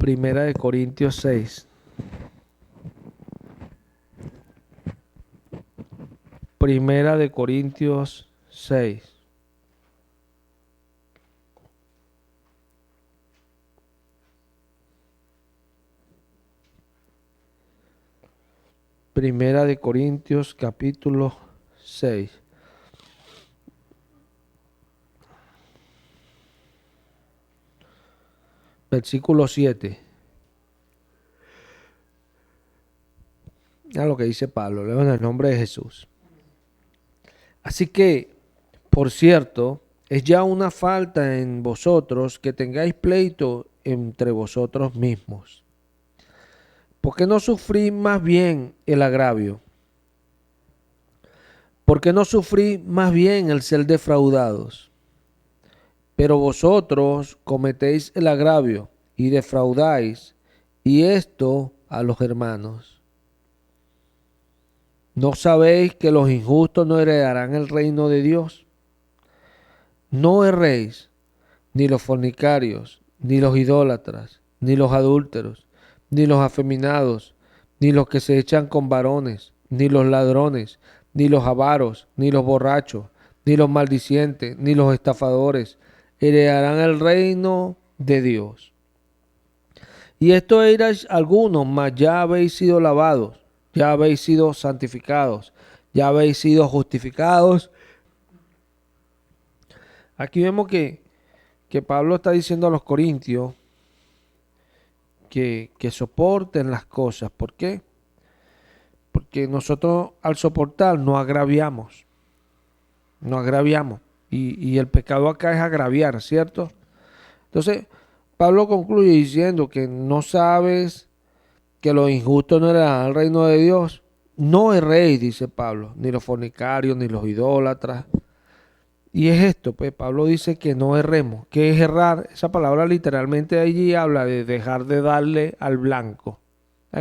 Primera de Corintios 6. Primera de Corintios 6. Primera de Corintios capítulo 6. Versículo 7. Mira lo que dice Pablo, leo en el nombre de Jesús. Así que, por cierto, es ya una falta en vosotros que tengáis pleito entre vosotros mismos. ¿Por qué no sufrís más bien el agravio? ¿Por qué no sufrís más bien el ser defraudados? Pero vosotros cometéis el agravio y defraudáis, y esto a los hermanos. ¿No sabéis que los injustos no heredarán el reino de Dios? No erréis, ni los fornicarios, ni los idólatras, ni los adúlteros, ni los afeminados, ni los que se echan con varones, ni los ladrones, ni los avaros, ni los borrachos, ni los maldicientes, ni los estafadores, heredarán el reino de Dios. Y esto erais algunos, mas ya habéis sido lavados, ya habéis sido santificados, ya habéis sido justificados. Aquí vemos que Pablo está diciendo a los corintios que soporten las cosas. ¿Por qué? Porque nosotros al soportar no agraviamos. No agraviamos. Y el pecado acá es agraviar, ¿cierto? Entonces, Pablo concluye diciendo que no sabes que los injustos no heredarán el reino de Dios. No erréis, dice Pablo, ni los fornicarios, ni los idólatras. Y es esto, pues Pablo dice que no erremos. ¿Qué es errar? Esa palabra literalmente allí habla de dejar de darle al blanco.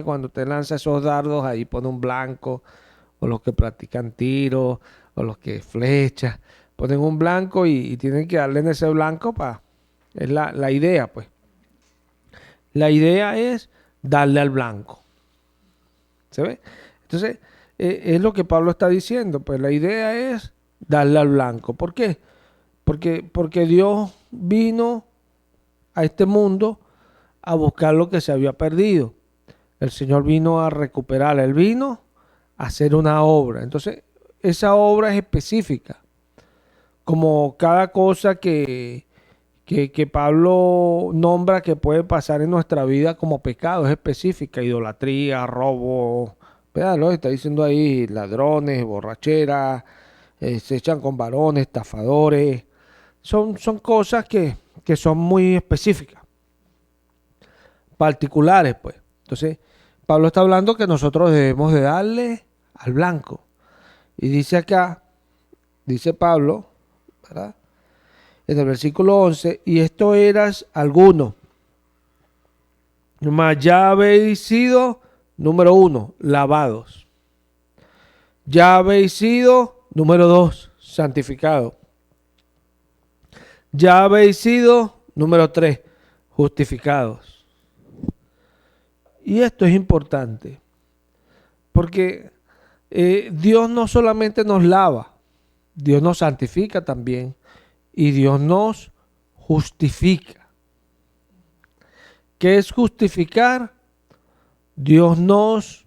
Cuando te lanza esos dardos, ahí pone un blanco, o los que practican tiro, o los que flechas, ponen un blanco y tienen que darle en ese blanco para... Es la idea, pues. La idea es darle al blanco. ¿Se ve? Entonces, es lo que Pablo está diciendo. Pues la idea es darle al blanco. ¿Por qué? Porque Dios vino a este mundo a buscar lo que se había perdido. El Señor vino a recuperar, Él vino a hacer una obra. Entonces, esa obra es específica. Como cada cosa que Pablo nombra que puede pasar en nuestra vida como pecado, es específica. Idolatría, robo, véanlo, está diciendo ahí, ladrones, borrachera, se echan con varones, estafadores. Son cosas que son muy específicas, particulares, pues. Entonces, Pablo está hablando que nosotros debemos de darle al blanco. Y dice acá, dice Pablo, ¿verdad? En el versículo 11, y esto eras alguno, mas ya habéis sido, número 1, lavados. Ya habéis sido, número 2, santificados. Ya habéis sido, número 3, justificados. Y esto es importante, porque Dios no solamente nos lava, Dios nos santifica también, y Dios nos justifica. ¿Qué es justificar? Dios nos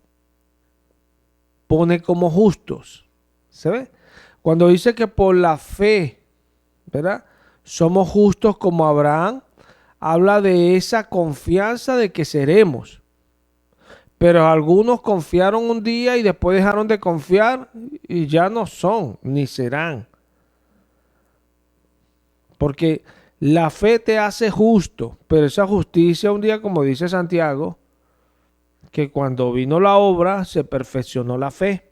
pone como justos. ¿Se ve? Cuando dice que por la fe, ¿verdad?, somos justos como Abraham, habla de esa confianza de que seremos. Pero algunos confiaron un día y después dejaron de confiar y ya no son, ni serán. Porque la fe te hace justo, pero esa justicia un día, como dice Santiago, que cuando vino la obra se perfeccionó la fe.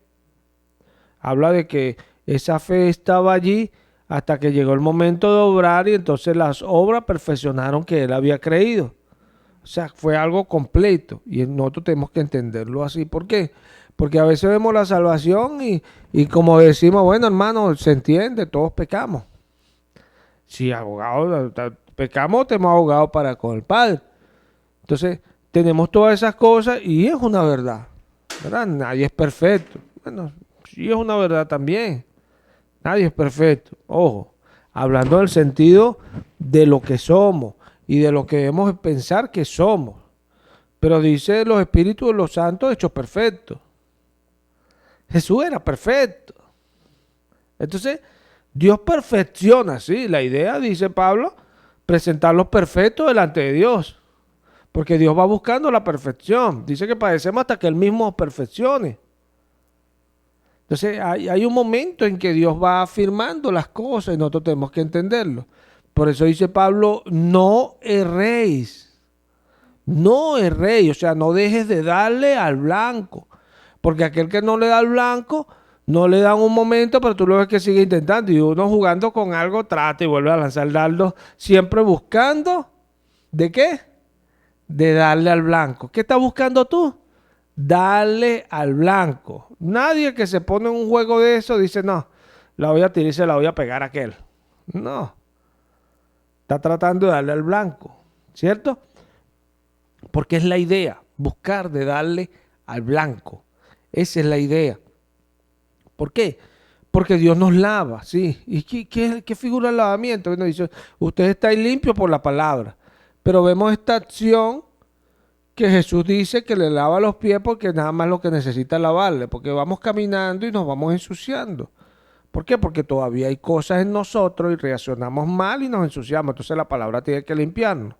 Habla de que esa fe estaba allí hasta que llegó el momento de obrar y entonces las obras perfeccionaron que él había creído. O sea, fue algo completo y nosotros tenemos que entenderlo así. ¿Por qué? Porque a veces vemos la salvación y como decimos, bueno, hermano, se entiende, todos pecamos. Si abogado, pecamos, tenemos abogado para con el Padre. Entonces, tenemos todas esas cosas y es una verdad, ¿verdad? Nadie es perfecto. Bueno, sí es una verdad también. Nadie es perfecto. Ojo, hablando del sentido de lo que somos y de lo que debemos pensar que somos. Pero dice los espíritus de los santos hechos perfectos. Jesús era perfecto. Entonces, Dios perfecciona, ¿sí? La idea, dice Pablo, presentarlos perfectos delante de Dios. Porque Dios va buscando la perfección. Dice que padecemos hasta que Él mismo perfeccione. Entonces hay un momento en que Dios va afirmando las cosas y nosotros tenemos que entenderlo. Por eso dice Pablo, no erréis. No erréis, o sea, no dejes de darle al blanco. Porque aquel que no le da al blanco, no le da un momento, pero tú lo ves que sigue intentando. Y uno jugando con algo trata y vuelve a lanzar dardos, siempre buscando, ¿de qué? De darle al blanco. ¿Qué estás buscando tú? Darle al blanco. Nadie que se pone en un juego de eso dice, no, la voy a tirar y se la voy a pegar a aquel. No, está tratando de darle al blanco, ¿cierto? Porque es la idea, buscar de darle al blanco. Esa es la idea. ¿Por qué? Porque Dios nos lava, ¿sí? ¿Y qué figura el lavamiento? Bueno, dice, usted está limpio por la palabra. Pero vemos esta acción que Jesús dice que le lava los pies porque nada más lo que necesita es lavarle, porque vamos caminando y nos vamos ensuciando. ¿Por qué? Porque todavía hay cosas en nosotros y reaccionamos mal y nos ensuciamos. Entonces la palabra tiene que limpiarnos.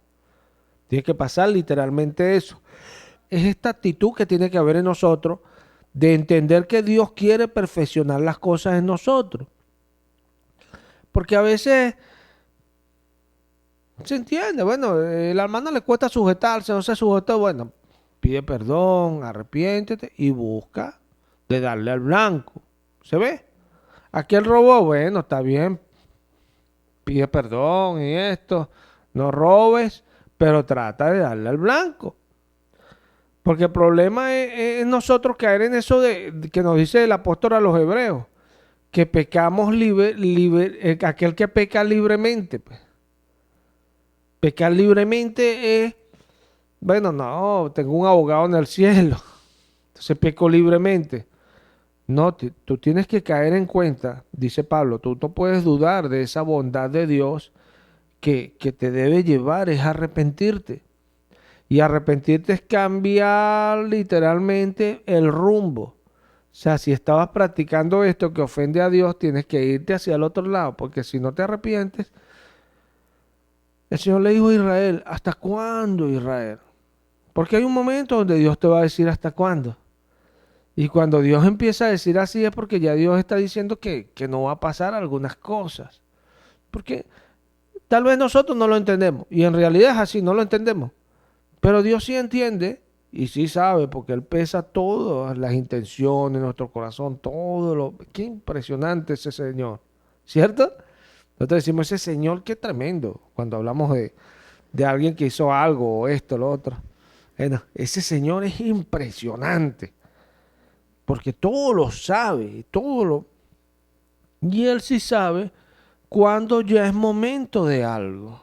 Tiene que pasar literalmente eso. Es esta actitud que tiene que haber en nosotros de entender que Dios quiere perfeccionar las cosas en nosotros. Porque a veces se entiende, bueno, la hermana le cuesta sujetarse, no se sujetó, bueno, pide perdón, arrepiéntete y busca de darle al blanco. ¿Se ve? Aquí el robó, bueno, está bien, pide perdón y esto, no robes, pero trata de darle al blanco. Porque el problema es nosotros caer en eso que nos dice el apóstol a los hebreos, que pecamos aquel que peca libremente, pues. Pecar libremente es, bueno, no, tengo un abogado en el cielo, entonces peco libremente. No, tú tienes que caer en cuenta, dice Pablo, tú no puedes dudar de esa bondad de Dios que te debe llevar, es arrepentirte. Y arrepentirte es cambiar literalmente el rumbo. O sea, si estabas practicando esto que ofende a Dios, tienes que irte hacia el otro lado, porque si no te arrepientes, el Señor le dijo a Israel, ¿hasta cuándo, Israel? Porque hay un momento donde Dios te va a decir hasta cuándo. Y cuando Dios empieza a decir así es porque ya Dios está diciendo que no va a pasar algunas cosas. Porque tal vez nosotros no lo entendemos. Y en realidad es así, no lo entendemos. Pero Dios sí entiende y sí sabe porque Él pesa todas las intenciones, nuestro corazón, todo lo... Qué impresionante ese Señor, ¿cierto? Nosotros decimos, ese Señor, qué tremendo, cuando hablamos de alguien que hizo algo, o esto, lo otro. Bueno, ese Señor es impresionante, porque todo lo sabe, todo lo... Y Él sí sabe cuándo ya es momento de algo.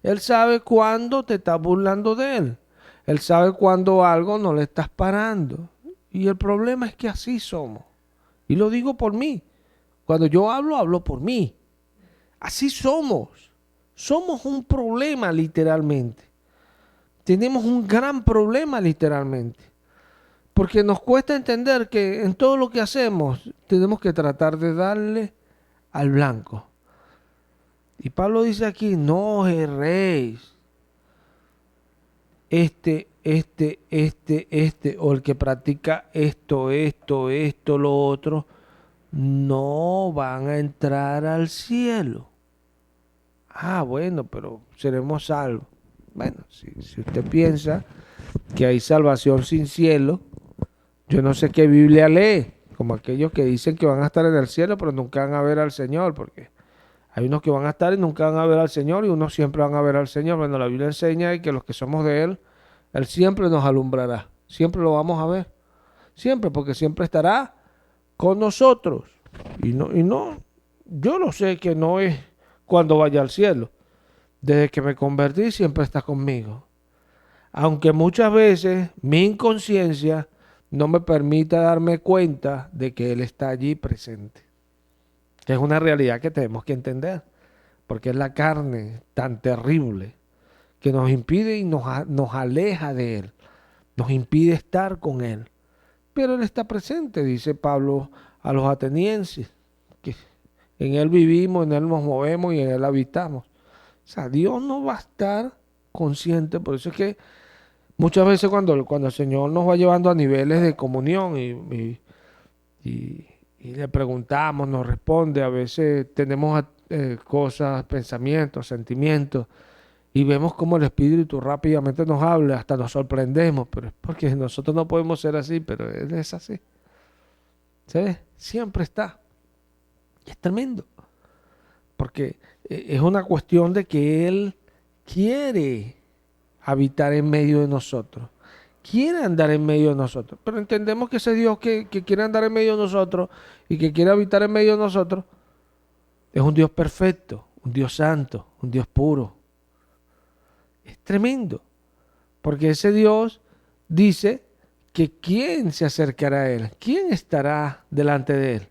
Él sabe cuándo te estás burlando de Él. Él sabe cuándo algo no le estás parando. Y el problema es que así somos. Y lo digo por mí. Cuando yo hablo, hablo por mí. Así somos. Somos un problema literalmente. Tenemos un gran problema literalmente. Porque nos cuesta entender que en todo lo que hacemos tenemos que tratar de darle al blanco. Y Pablo dice aquí, no os erréis. O el que practica esto, lo otro, no van a entrar al cielo. Ah, bueno, pero seremos salvos. Bueno, si usted piensa que hay salvación sin cielo, yo no sé qué Biblia lee, como aquellos que dicen que van a estar en el cielo, pero nunca van a ver al Señor, porque hay unos que van a estar y nunca van a ver al Señor, y unos siempre van a ver al Señor. Bueno, la Biblia enseña que los que somos de Él, Él siempre nos alumbrará, siempre lo vamos a ver, siempre, porque siempre estará con nosotros. Y no, yo lo sé que no es cuando vaya al cielo. Desde que me convertí siempre está conmigo. aunque muchas veces mi inconsciencia no me permita darme cuenta de que Él está allí presente. Que es una realidad que tenemos que entender, porque es la carne tan terrible que nos impide y nos aleja de Él, nos impide estar con Él. Pero Él está presente, dice Pablo a los atenienses, que en Él vivimos, en Él nos movemos y en Él habitamos. O sea, Dios no va a estar consciente, por eso es que muchas veces cuando el Señor nos va llevando a niveles de comunión y- y le preguntamos, nos responde, a veces tenemos cosas, pensamientos, sentimientos, y vemos cómo el Espíritu rápidamente nos habla, hasta nos sorprendemos, pero es porque nosotros no podemos ser así, pero Él es así. ¿Sabes? Siempre está. Y es tremendo, porque es una cuestión de que Él quiere habitar en medio de nosotros, quiere andar en medio de nosotros, pero entendemos que ese Dios que quiere andar en medio de nosotros y que quiere habitar en medio de nosotros es un Dios perfecto, un Dios santo, un Dios puro. Es tremendo, porque ese Dios dice que quién se acercará a Él, quién estará delante de Él.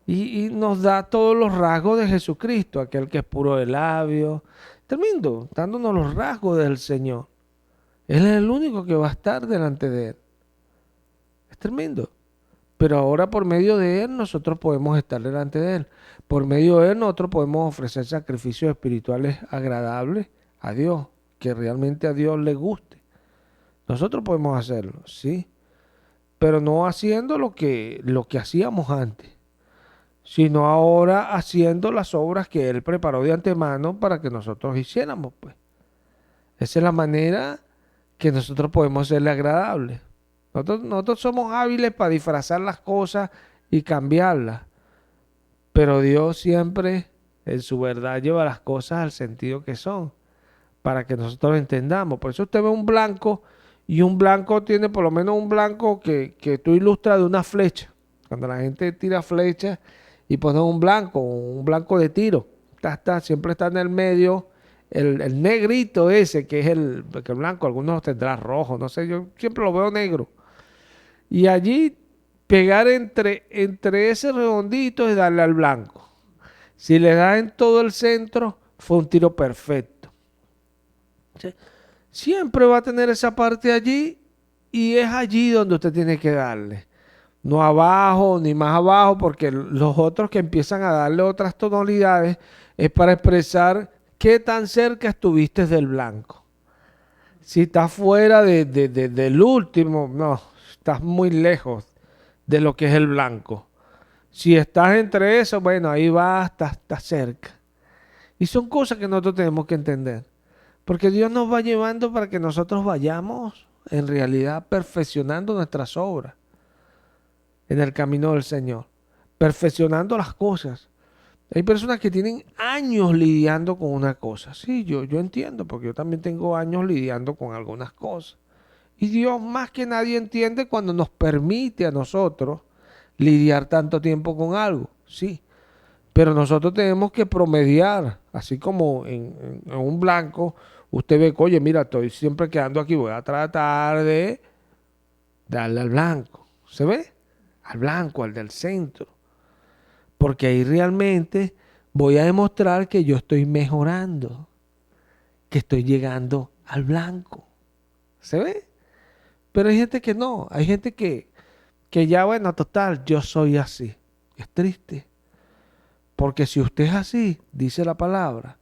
Y nos da todos los rasgos de Jesucristo, aquel que es puro de labios. Tremendo, dándonos los rasgos del Señor. Él es el único que va a estar delante de Él. Es tremendo. Pero ahora por medio de Él nosotros podemos estar delante de Él. Por medio de Él nosotros podemos ofrecer sacrificios espirituales agradables a Dios, que realmente a Dios le guste. Nosotros podemos hacerlo, sí, pero no haciendo lo que hacíamos antes, sino ahora haciendo las obras que Él preparó de antemano para que nosotros hiciéramos, pues. Esa es la manera que nosotros podemos serle agradables. Nosotros somos hábiles para disfrazar las cosas y cambiarlas, pero Dios siempre en su verdad lleva las cosas al sentido que son, para que nosotros lo entendamos. Por eso usted ve un blanco y un blanco tiene por lo menos un blanco que tú ilustras de una flecha. Cuando la gente tira flechas y pone un blanco de tiro, siempre está en el medio el negrito ese que es porque el blanco, algunos tendrán rojo, no sé, yo siempre lo veo negro. Y allí pegar entre ese redondito y darle al blanco. Si le da en todo el centro, fue un tiro perfecto. ¿Sí? Siempre va a tener esa parte allí y es allí donde usted tiene que darle. No abajo ni más abajo, porque los otros que empiezan a darle otras tonalidades es para expresar qué tan cerca estuviste del blanco. Si estás fuera del último, no, estás muy lejos de lo que es el blanco. Si estás entre eso, bueno, ahí va, estás cerca. Y son cosas que nosotros tenemos que entender. Porque Dios nos va llevando para que nosotros vayamos en realidad perfeccionando nuestras obras en el camino del Señor, perfeccionando las cosas. Hay personas que tienen años lidiando con una cosa. Sí, yo entiendo, porque yo también tengo años lidiando con algunas cosas. Y Dios más que nadie entiende cuando nos permite a nosotros lidiar tanto tiempo con algo. Sí, pero nosotros tenemos que promediar, así como en un blanco, usted ve que, oye, mira, estoy siempre quedando aquí, voy a tratar de darle al blanco. ¿Se ve? Al blanco, al del centro. Porque ahí realmente voy a demostrar que yo estoy mejorando, que estoy llegando al blanco. ¿Se ve? Pero hay gente que no, hay gente que ya, bueno, total, yo soy así. Es triste. Porque si usted es así, dice la palabra,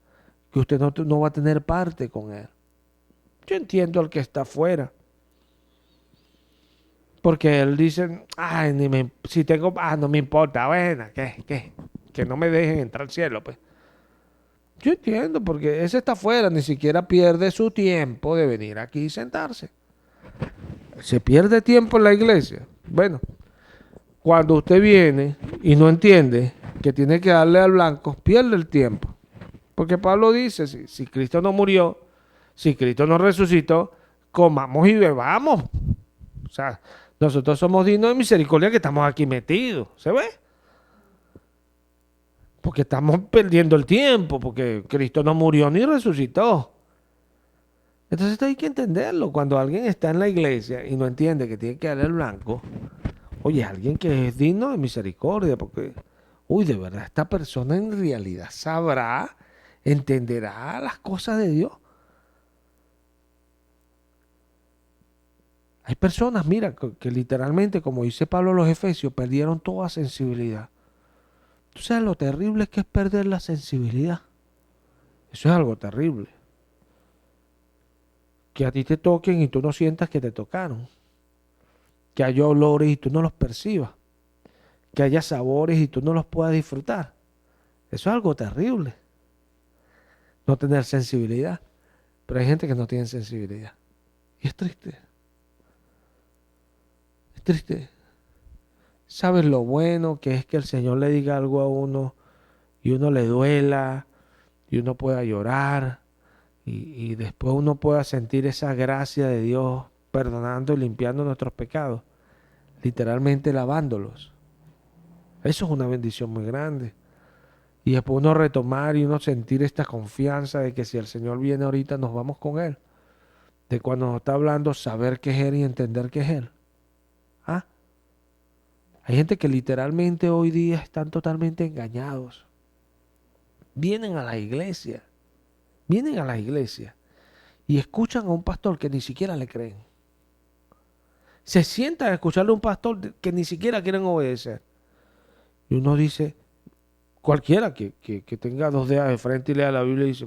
que usted no va a tener parte con Él. Yo entiendo al que está afuera. Porque Él dice, ay, si tengo, no me importa, bueno, que no me dejen entrar al cielo, pues. Yo entiendo, porque ese está afuera, ni siquiera pierde su tiempo de venir aquí y sentarse. Se pierde tiempo en la iglesia. Bueno, cuando usted viene y no entiende que tiene que darle al blanco, pierde el tiempo. Porque Pablo dice, si Cristo no murió, si Cristo no resucitó, comamos y bebamos. O sea, nosotros somos dignos de misericordia que estamos aquí metidos. ¿Se ve? Porque estamos perdiendo el tiempo, porque Cristo no murió ni resucitó. Entonces esto hay que entenderlo. Cuando alguien está en la iglesia y no entiende que tiene que darle el blanco, oye, alguien que es digno de misericordia, porque, uy, de verdad, esta persona en realidad sabrá, entenderá las cosas de Dios. Hay personas, mira, que literalmente, como dice Pablo a los Efesios, perdieron toda sensibilidad. ¿Tú sabes lo terrible que es perder la sensibilidad? Eso es algo terrible. Que a ti te toquen y tú no sientas que te tocaron. Que haya olores y tú no los percibas. Que haya sabores y tú no los puedas disfrutar. Eso es algo terrible. No tener sensibilidad. Pero hay gente que no tiene sensibilidad. Y es triste. Es triste. ¿Sabes lo bueno que es que el Señor le diga algo a uno y uno le duela y uno pueda llorar y después uno pueda sentir esa gracia de Dios perdonando y limpiando nuestros pecados, literalmente lavándolos? Eso es una bendición muy grande. Y después uno retomar y uno sentir esta confianza de que si el Señor viene ahorita nos vamos con Él. De cuando nos está hablando, saber qué es Él y entender qué es Él. ¿Ah? Hay gente que literalmente hoy día están totalmente engañados. Vienen a la iglesia, vienen a la iglesia y escuchan a un pastor que ni siquiera le creen. Se sientan a escucharle a un pastor que ni siquiera quieren obedecer. Y uno dice, cualquiera que tenga 2 dedos de frente y lea la Biblia, dice,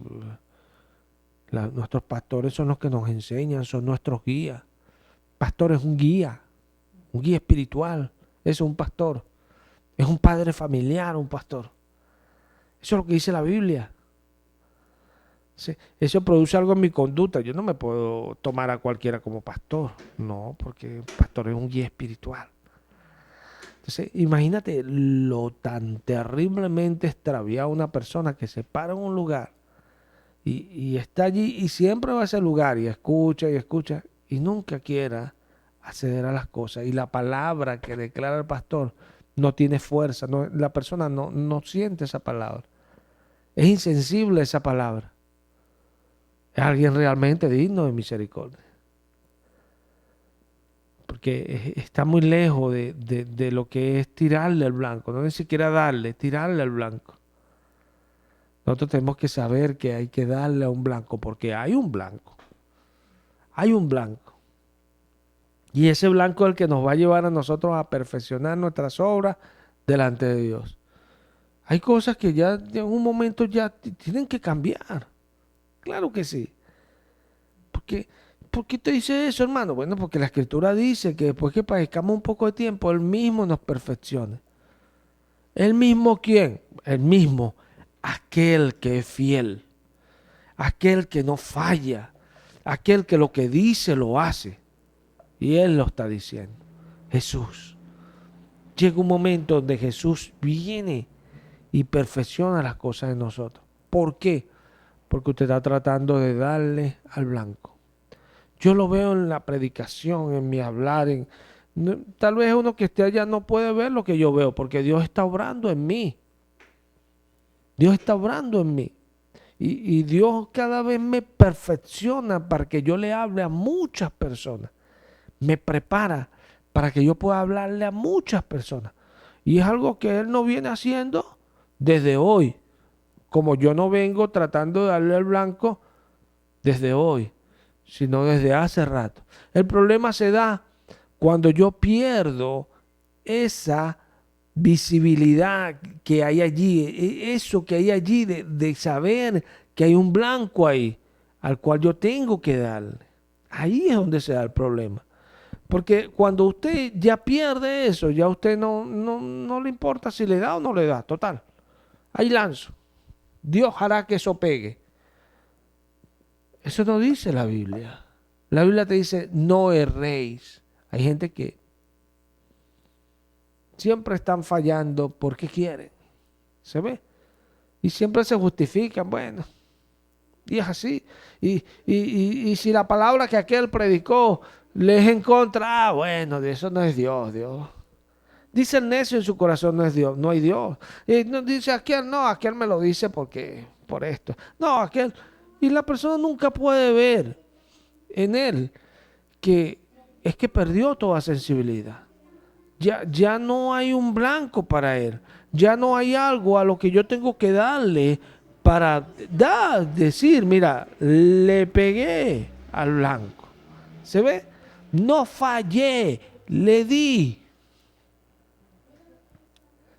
nuestros pastores son los que nos enseñan, son nuestros guías. Pastor es un guía espiritual. Eso es un pastor. Es un padre familiar, un pastor. Eso es lo que dice la Biblia. Sí, eso produce algo en mi conducta. Yo no me puedo tomar a cualquiera como pastor. No, porque un pastor es un guía espiritual. Entonces, imagínate lo tan terriblemente extraviada una persona que se para en un lugar y está allí y siempre va a ese lugar y escucha y nunca quiera acceder a las cosas. Y la palabra que declara el pastor no tiene fuerza. La persona no siente esa palabra. Es insensible esa palabra. Es alguien realmente digno de misericordia. Porque está muy lejos de lo que es tirarle el blanco. No ni siquiera darle, tirarle el blanco. Nosotros tenemos que saber que hay que darle a un blanco porque hay un blanco. Hay un blanco. Y ese blanco es el que nos va a llevar a nosotros a perfeccionar nuestras obras delante de Dios. Hay cosas que ya en un momento ya tienen que cambiar. Claro que sí. ¿Por qué te dice eso, hermano? Bueno, porque la Escritura dice que después que padezcamos un poco de tiempo, Él mismo nos perfeccione. ¿El mismo quién? El mismo, aquel que es fiel, aquel que no falla, aquel que lo que dice lo hace. Y Él lo está diciendo. Jesús. Llega un momento donde Jesús viene y perfecciona las cosas en nosotros. ¿Por qué? Porque usted está tratando de darle al blanco. Yo lo veo en la predicación, en mi hablar. Tal vez uno que esté allá no puede ver lo que yo veo, porque Dios está obrando en mí. Dios está obrando en mí. Y Dios cada vez me perfecciona para que yo le hable a muchas personas. Me prepara para que yo pueda hablarle a muchas personas. Y es algo que Él no viene haciendo desde hoy. Como yo no vengo tratando de darle al blanco desde hoy, sino desde hace rato. El problema se da cuando yo pierdo esa visibilidad que hay allí, eso que hay allí de saber que hay un blanco ahí al cual yo tengo que darle. Ahí es donde se da el problema. Porque cuando usted ya pierde eso, ya a usted no le importa si le da o no le da, total. Ahí lanzo. Dios hará que eso pegue. Eso no dice la Biblia. La Biblia te dice, no erréis. Hay gente que siempre están fallando porque quieren. ¿Se ve? Y siempre se justifican. Bueno, y es así. Y si la palabra que aquel predicó les en contra, bueno, de eso no es Dios, Dios. Dice el necio en su corazón, no es Dios, no hay Dios. Y no, dice aquel, no, aquel me lo dice porque, por esto. No, aquel. Y la persona nunca puede ver. en él que es que perdió toda sensibilidad. Ya no hay un blanco para él. Ya no hay algo a lo que yo tengo que darle para decir, mira, le pegué al blanco. ¿Se ve? No fallé, le di.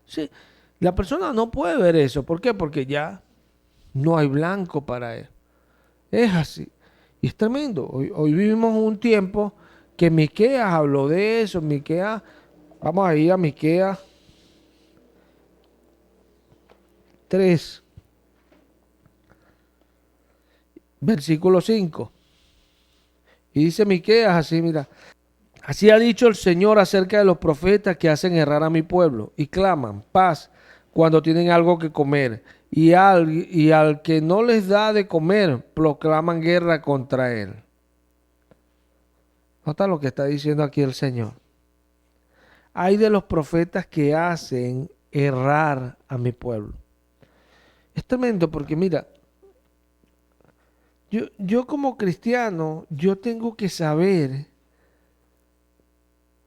Sí, la persona no puede ver eso. ¿Por qué? Porque ya no hay blanco para él. Es así. Y es tremendo. Hoy vivimos un tiempo que Miqueas habló de eso. Miqueas, vamos a ir a Miqueas 3, versículo 5. Y dice Miqueas así, mira. Así ha dicho el Señor acerca de los profetas que hacen errar a mi pueblo y claman paz cuando tienen algo que comer. Y al que no les da de comer, proclaman guerra contra él. Nota lo que está diciendo aquí el Señor. Hay de los profetas que hacen errar a mi pueblo. Es tremendo porque mira, yo como cristiano, yo tengo que saber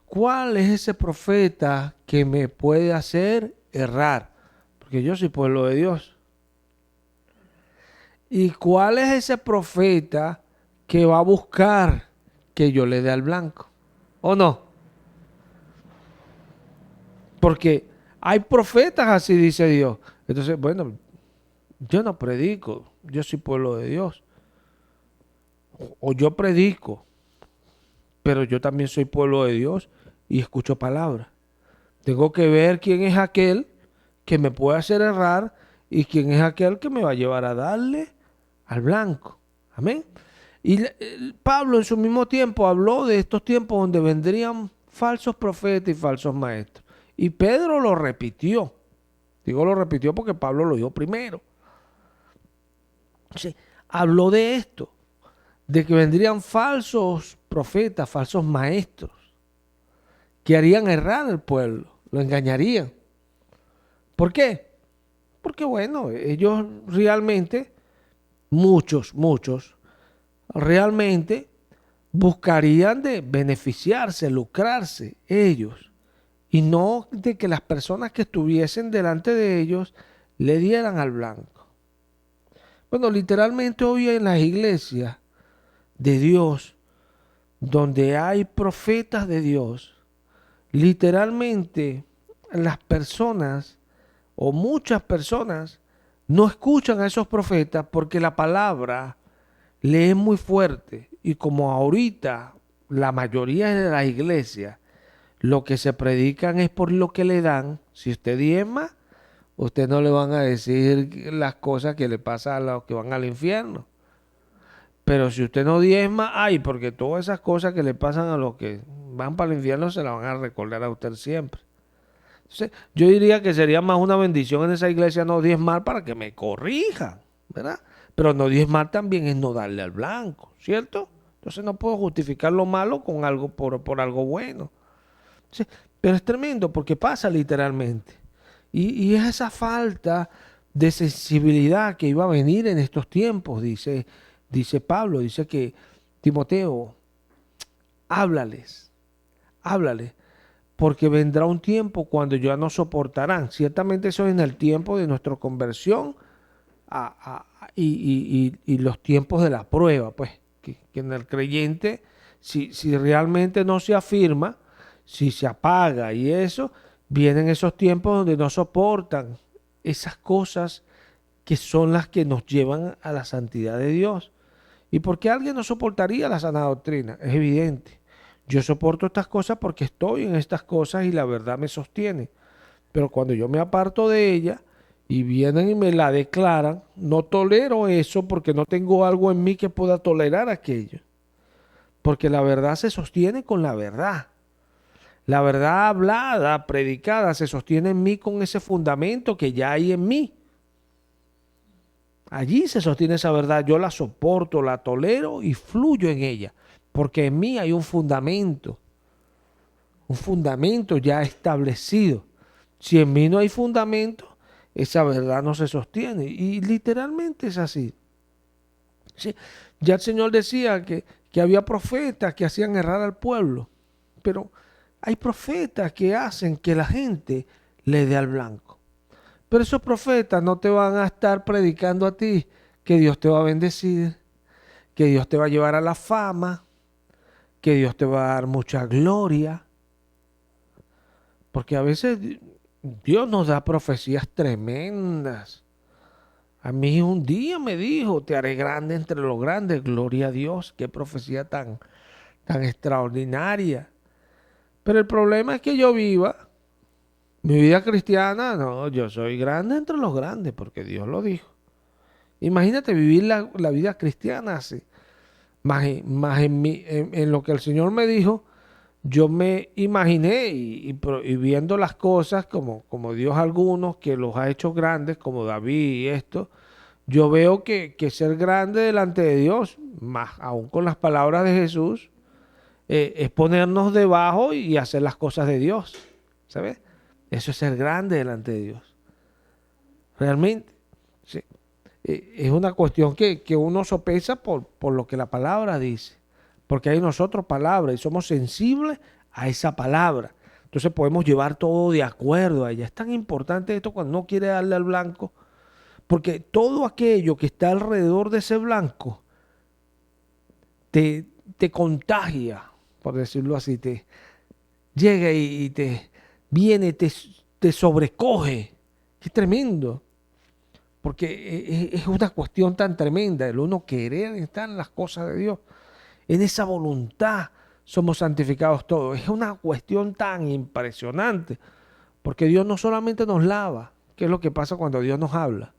cuál es ese profeta que me puede hacer errar. Porque yo soy pueblo de Dios. ¿Y cuál es ese profeta que va a buscar que yo le dé al blanco? ¿O no? Porque hay profetas así, dice Dios. Entonces, bueno, yo no predico, yo soy pueblo de Dios. O yo predico, pero yo también soy pueblo de Dios y escucho palabras. Tengo que ver quién es aquel que me puede hacer errar y quién es aquel que me va a llevar a darle al blanco. Amén. Y Pablo en su mismo tiempo habló de estos tiempos donde vendrían falsos profetas y falsos maestros. Y Pedro lo repitió. Digo lo repitió porque Pablo lo dijo primero. Entonces, habló de esto, de que vendrían falsos profetas, falsos maestros, que harían errar al pueblo, lo engañarían. ¿Por qué? Porque bueno, ellos realmente, muchos, realmente buscarían de beneficiarse, lucrarse ellos, y no de que las personas que estuviesen delante de ellos le dieran al blanco. Bueno, literalmente hoy en las iglesias de Dios, donde hay profetas de Dios, literalmente las personas o muchas personas no escuchan a esos profetas porque la palabra le es muy fuerte. Y como ahorita la mayoría de las iglesias lo que se predican es por lo que le dan, si usted diezma, usted no le van a decir las cosas que le pasan a los que van al infierno. Pero si usted no diezma, ay, porque todas esas cosas que le pasan a los que van para el infierno se las van a recordar a usted siempre. Entonces, yo diría que sería más una bendición en esa iglesia no diezmar para que me corrijan, ¿verdad? Pero no diezmar también es no darle al blanco, ¿cierto? Entonces no puedo justificar lo malo con algo por algo bueno. Sí, pero es tremendo porque pasa literalmente. Y es esa falta de sensibilidad que iba a venir en estos tiempos, dice Pablo, dice que Timoteo, háblales, háblales, porque vendrá un tiempo cuando ya no soportarán. Ciertamente eso es en el tiempo de nuestra conversión y los tiempos de la prueba, pues, que en el creyente, si realmente no se afirma, si se apaga y eso, vienen esos tiempos donde no soportan esas cosas que son las que nos llevan a la santidad de Dios. ¿Y por qué alguien no soportaría la sana doctrina? Es evidente. Yo soporto estas cosas porque estoy en estas cosas y la verdad me sostiene. Pero cuando yo me aparto de ella y vienen y me la declaran, no tolero eso porque no tengo algo en mí que pueda tolerar aquello. Porque la verdad se sostiene con la verdad. La verdad hablada, predicada, se sostiene en mí con ese fundamento que ya hay en mí. Allí se sostiene esa verdad. Yo la soporto, la tolero y fluyo en ella. Porque en mí hay un fundamento ya establecido. Si en mí no hay fundamento, esa verdad no se sostiene. Y literalmente es así. Sí, ya el Señor decía que había profetas que hacían errar al pueblo, pero hay profetas que hacen que la gente le dé al blanco. Pero esos profetas no te van a estar predicando a ti que Dios te va a bendecir, que Dios te va a llevar a la fama, que Dios te va a dar mucha gloria. Porque a veces Dios nos da profecías tremendas. A mí un día me dijo, te haré grande entre los grandes. Gloria a Dios, qué profecía tan extraordinaria. Pero el problema es que yo viva mi vida cristiana. No, yo soy grande entre los grandes porque Dios lo dijo. Imagínate vivir la vida cristiana así. Más en lo que el Señor me dijo, yo me imaginé y viendo las cosas como Dios algunos que los ha hecho grandes, como David y esto, yo veo que ser grande delante de Dios, más aún con las palabras de Jesús, es ponernos debajo y hacer las cosas de Dios, ¿sabes? Eso es ser grande delante de Dios. Realmente, sí. Es una cuestión que uno sopesa por lo que la palabra dice. Porque hay nosotros palabra y somos sensibles a esa palabra. Entonces podemos llevar todo de acuerdo a ella. Es tan importante esto cuando uno quiere darle al blanco. Porque todo aquello que está alrededor de ese blanco te contagia, por decirlo así. Te llega y te viene, te sobrecoge. Es tremendo. Porque es una cuestión tan tremenda el uno querer estar en las cosas de Dios. En esa voluntad somos santificados todos. Es una cuestión tan impresionante. Porque Dios no solamente nos lava. ¿Qué es lo que pasa cuando Dios nos habla?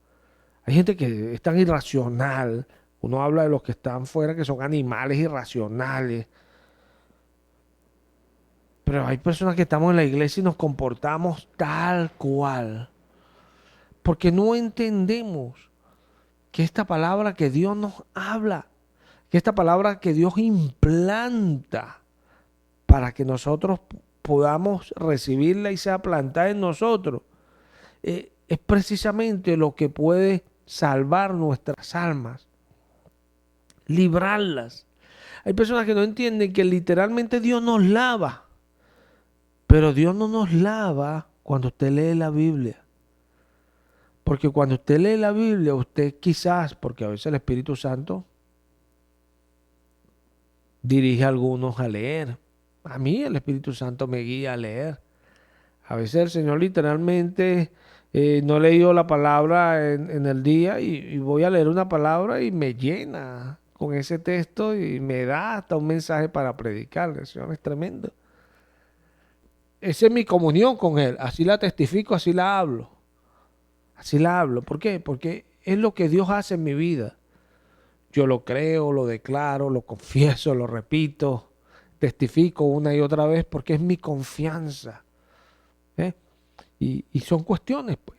Hay gente que es tan irracional. Uno habla de los que están fuera, que son animales irracionales. Pero hay personas que estamos en la iglesia y nos comportamos tal cual. Porque no entendemos que esta palabra que Dios nos habla, que esta palabra que Dios implanta para que nosotros podamos recibirla y sea plantada en nosotros, es precisamente lo que puede salvar nuestras almas, librarlas. Hay personas que no entienden que literalmente Dios nos lava, pero Dios no nos lava cuando usted lee la Biblia. Porque cuando usted lee la Biblia, usted quizás, porque a veces el Espíritu Santo dirige a algunos a leer. A mí el Espíritu Santo me guía a leer. A veces el Señor literalmente no he leído la palabra en el día y voy a leer una palabra y me llena con ese texto y me da hasta un mensaje para predicar. El Señor es tremendo. Esa es mi comunión con Él. Así la testifico, así la hablo. Así la hablo. ¿Por qué? Porque es lo que Dios hace en mi vida. Yo lo creo, lo declaro, lo confieso, lo repito, testifico una y otra vez porque es mi confianza. ¿Eh? Y son cuestiones, pues.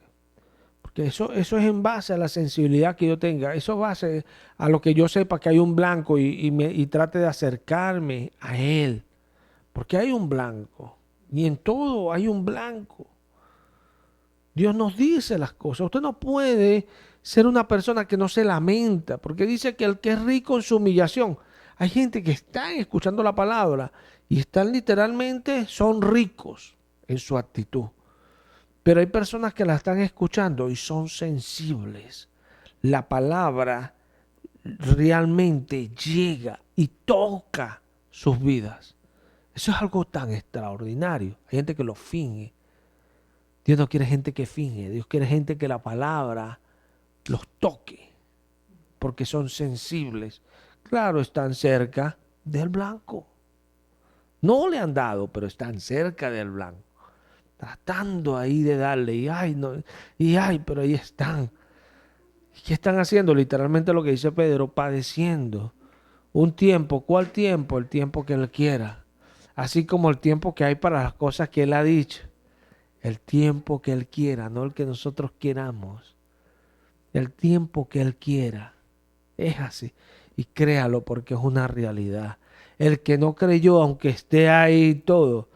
Porque eso es en base a la sensibilidad que yo tenga. Eso es base a lo que yo sepa que hay un blanco y trate de acercarme a Él. Porque hay un blanco. Y en todo hay un blanco. Dios nos dice las cosas. Usted no puede ser una persona que no se lamenta, porque dice que el que es rico en su humillación. Hay gente que está escuchando la palabra y están literalmente, son ricos en su actitud. Pero hay personas que la están escuchando y son sensibles. La palabra realmente llega y toca sus vidas. Eso es algo tan extraordinario. Hay gente que lo finge. Dios no quiere gente que finge, Dios quiere gente que la palabra los toque, porque son sensibles. Claro, están cerca del blanco. No le han dado, pero están cerca del blanco. Tratando ahí de darle, pero ahí están. ¿Qué están haciendo? Literalmente lo que dice Pedro, padeciendo un tiempo. ¿Cuál tiempo? El tiempo que Él quiera. Así como el tiempo que hay para las cosas que Él ha dicho. El tiempo que Él quiera, no el que nosotros queramos. El tiempo que Él quiera. Es así. Y créalo porque es una realidad. El que no creyó, aunque esté ahí todo,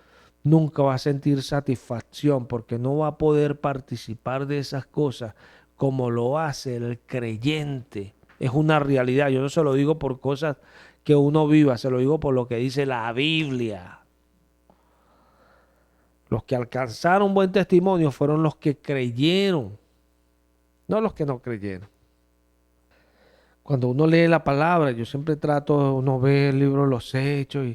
nunca va a sentir satisfacción porque no va a poder participar de esas cosas como lo hace el creyente es una realidad. Yo no se lo digo por cosas que uno viva, se lo digo por lo que dice la Biblia. Los que alcanzaron buen testimonio fueron los que creyeron, no los que no creyeron. Cuando uno lee la palabra, yo siempre trato, uno ve el libro de los Hechos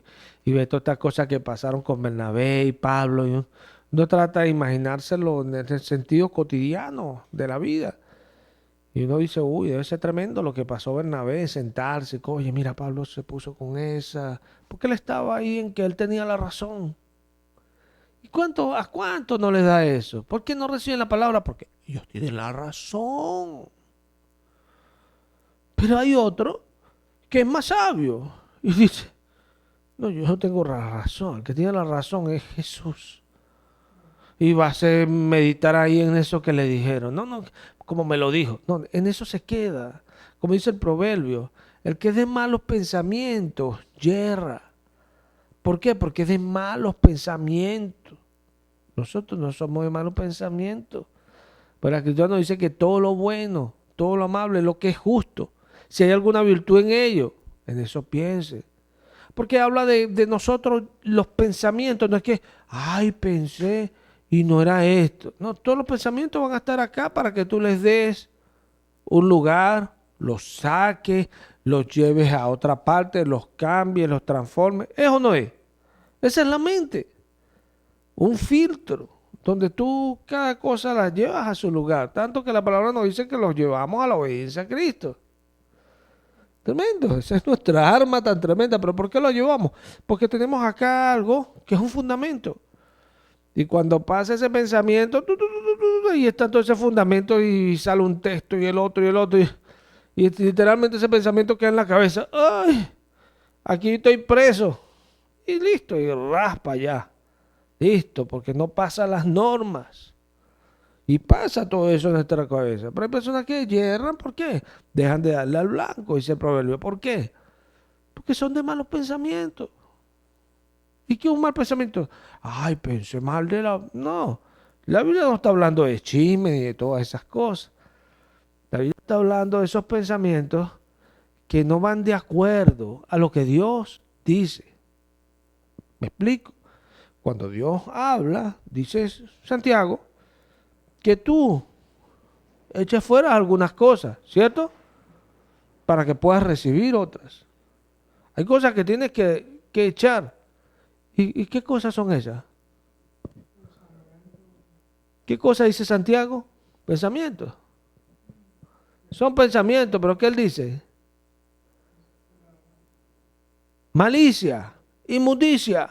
y ve todas estas cosas que pasaron con Bernabé y Pablo. Y uno trata de imaginárselo en el sentido cotidiano de la vida. Y uno dice, uy, debe ser tremendo lo que pasó Bernabé, sentarse, oye, mira, Pablo se puso con esa, porque él estaba ahí en que él tenía la razón. ¿Y a cuánto no les da eso? ¿Por qué no reciben la palabra? Porque ellos tienen la razón. Pero hay otro que es más sabio y dice, no, yo no tengo razón, el que tiene la razón es Jesús. Y va a hacer meditar ahí en eso que le dijeron. No, no, como me lo dijo. No, en eso se queda. Como dice el proverbio, el que es de malos pensamientos, yerra. ¿Por qué? Porque es de malos pensamientos. Nosotros no somos de malos pensamientos. Pero la Escritura nos dice que todo lo bueno, todo lo amable, lo que es justo, si hay alguna virtud en ello, en eso piense. Porque habla de nosotros los pensamientos, no es que, ay, pensé y no era esto. No, todos los pensamientos van a estar acá para que tú les des un lugar, los saques, los lleves a otra parte, los cambies, los transformes. ¿Eso no es? Esa es la mente. Un filtro donde tú cada cosa la llevas a su lugar. Tanto que la palabra nos dice que los llevamos a la obediencia a Cristo. Tremendo, esa es nuestra arma tan tremenda. ¿Pero por qué lo llevamos? Porque tenemos acá algo que es un fundamento. Y cuando pasa ese pensamiento, ahí está todo ese fundamento y sale un texto y el otro y el otro. Y literalmente ese pensamiento queda en la cabeza. ¡Ay! Aquí estoy preso. Y listo, y raspa ya. Listo, porque no pasa las normas. Y pasa todo eso en nuestra cabeza. Pero hay personas que yerran, ¿por qué? Dejan de darle al blanco, dice el proverbio. ¿Por qué? Porque son de malos pensamientos. ¿Y qué es un mal pensamiento? Ay, pensé mal de la... No, la Biblia no está hablando de chisme ni de todas esas cosas. La Biblia está hablando de esos pensamientos que no van de acuerdo a lo que Dios dice. ¿Me explico? Cuando Dios habla, dice Santiago, que tú eches fuera algunas cosas, ¿cierto? Para que puedas recibir otras. Hay cosas que tienes que echar. ¿Y qué cosas son esas? ¿Qué cosa dice Santiago? Pensamientos. Son pensamientos, pero ¿qué él dice? Malicia, inmundicia.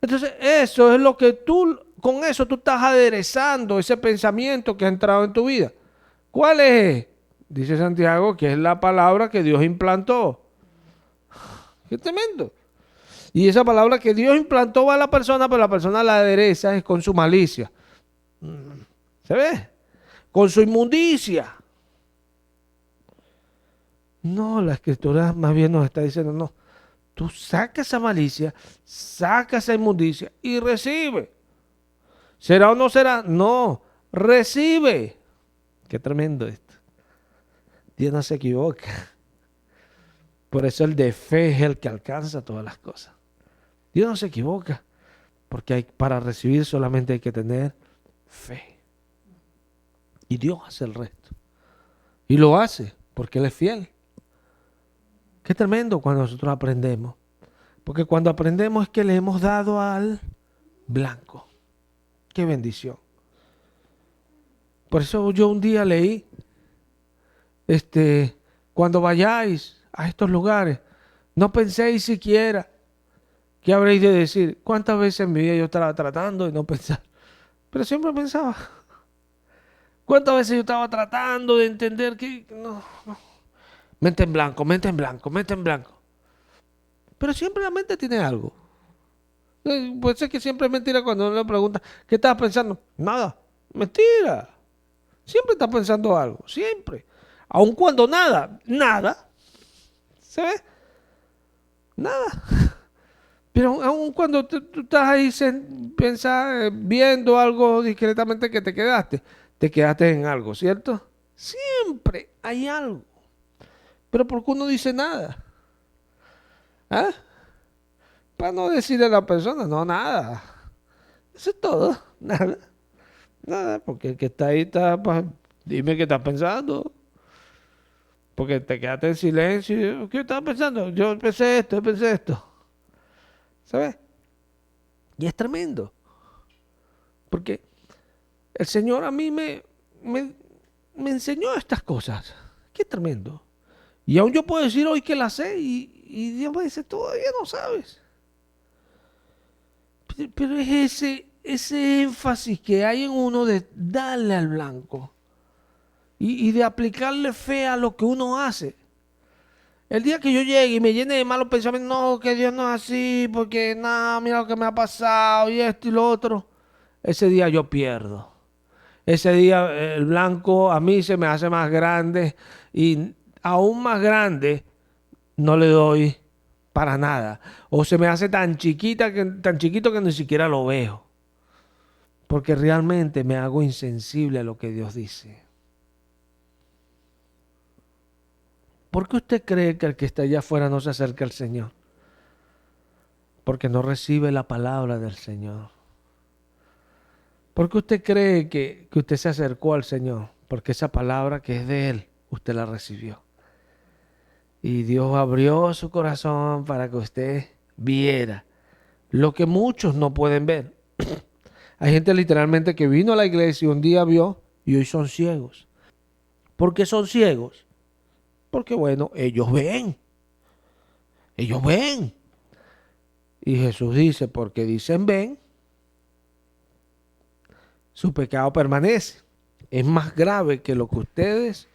Entonces, eso es lo que con eso tú estás aderezando ese pensamiento que ha entrado en tu vida. ¿Cuál es? Dice Santiago que es la palabra que Dios implantó. Qué tremendo. Y esa palabra que Dios implantó va a la persona, pero la persona la adereza es con su malicia. ¿Se ve? Con su inmundicia. No, la Escritura más bien nos está diciendo, no. Tú saca esa malicia, saca esa inmundicia y recibe. ¿Será o no será? No, recibe. Qué tremendo esto. Dios no se equivoca. Por eso el de fe es el que alcanza todas las cosas. Dios no se equivoca. Porque para recibir solamente hay que tener fe. Y Dios hace el resto. Y lo hace porque Él es fiel. Qué tremendo cuando nosotros aprendemos. Porque cuando aprendemos es que le hemos dado al blanco. Qué bendición. Por eso yo un día leí, cuando vayáis a estos lugares, no penséis siquiera qué habréis de decir. ¿Cuántas veces en mi vida yo estaba tratando de no pensar? Pero siempre pensaba. ¿Cuántas veces yo estaba tratando de entender que no. Mente en blanco, mente en blanco, mente en blanco. Pero siempre la mente tiene algo. Puede ser que siempre es mentira cuando uno le pregunta, ¿qué estabas pensando? Nada, mentira. Siempre estás pensando algo, siempre. Aun cuando nada. ¿Se ve? Nada. Pero aun cuando tú estás ahí viendo algo discretamente que te quedaste en algo, ¿cierto? Siempre hay algo. Pero ¿por qué uno dice nada? ¿Ah? Para no decirle a la persona, no, nada. Eso es todo, nada. Nada, porque el que está ahí está, dime qué estás pensando. Porque te quedaste en silencio. ¿Qué estás pensando? Yo pensé esto. ¿Sabes? Y es tremendo. Porque el Señor a mí me, me enseñó estas cosas. Qué tremendo. Y aún yo puedo decir hoy que las sé y Dios me dice, todavía no sabes. Pero es ese énfasis que hay en uno de darle al blanco y de aplicarle fe a lo que uno hace. El día que yo llegue y me llene de malos pensamientos, no, que Dios no es así, porque nada, mira lo que me ha pasado y esto y lo otro, ese día yo pierdo. Ese día el blanco a mí se me hace más grande y aún más grande no le doy para nada. O se me hace tan chiquito que ni siquiera lo veo. Porque realmente me hago insensible a lo que Dios dice. ¿Por qué usted cree que el que está allá afuera no se acerca al Señor? Porque no recibe la palabra del Señor. ¿Por qué usted cree que usted se acercó al Señor? Porque esa palabra que es de Él, usted la recibió. Y Dios abrió su corazón para que usted viera lo que muchos no pueden ver. Hay gente literalmente que vino a la iglesia y un día vio y hoy son ciegos. ¿Por qué son ciegos? Porque bueno, ellos ven. Ellos ven. Y Jesús dice, porque dicen ven, su pecado permanece. Es más grave que lo que ustedes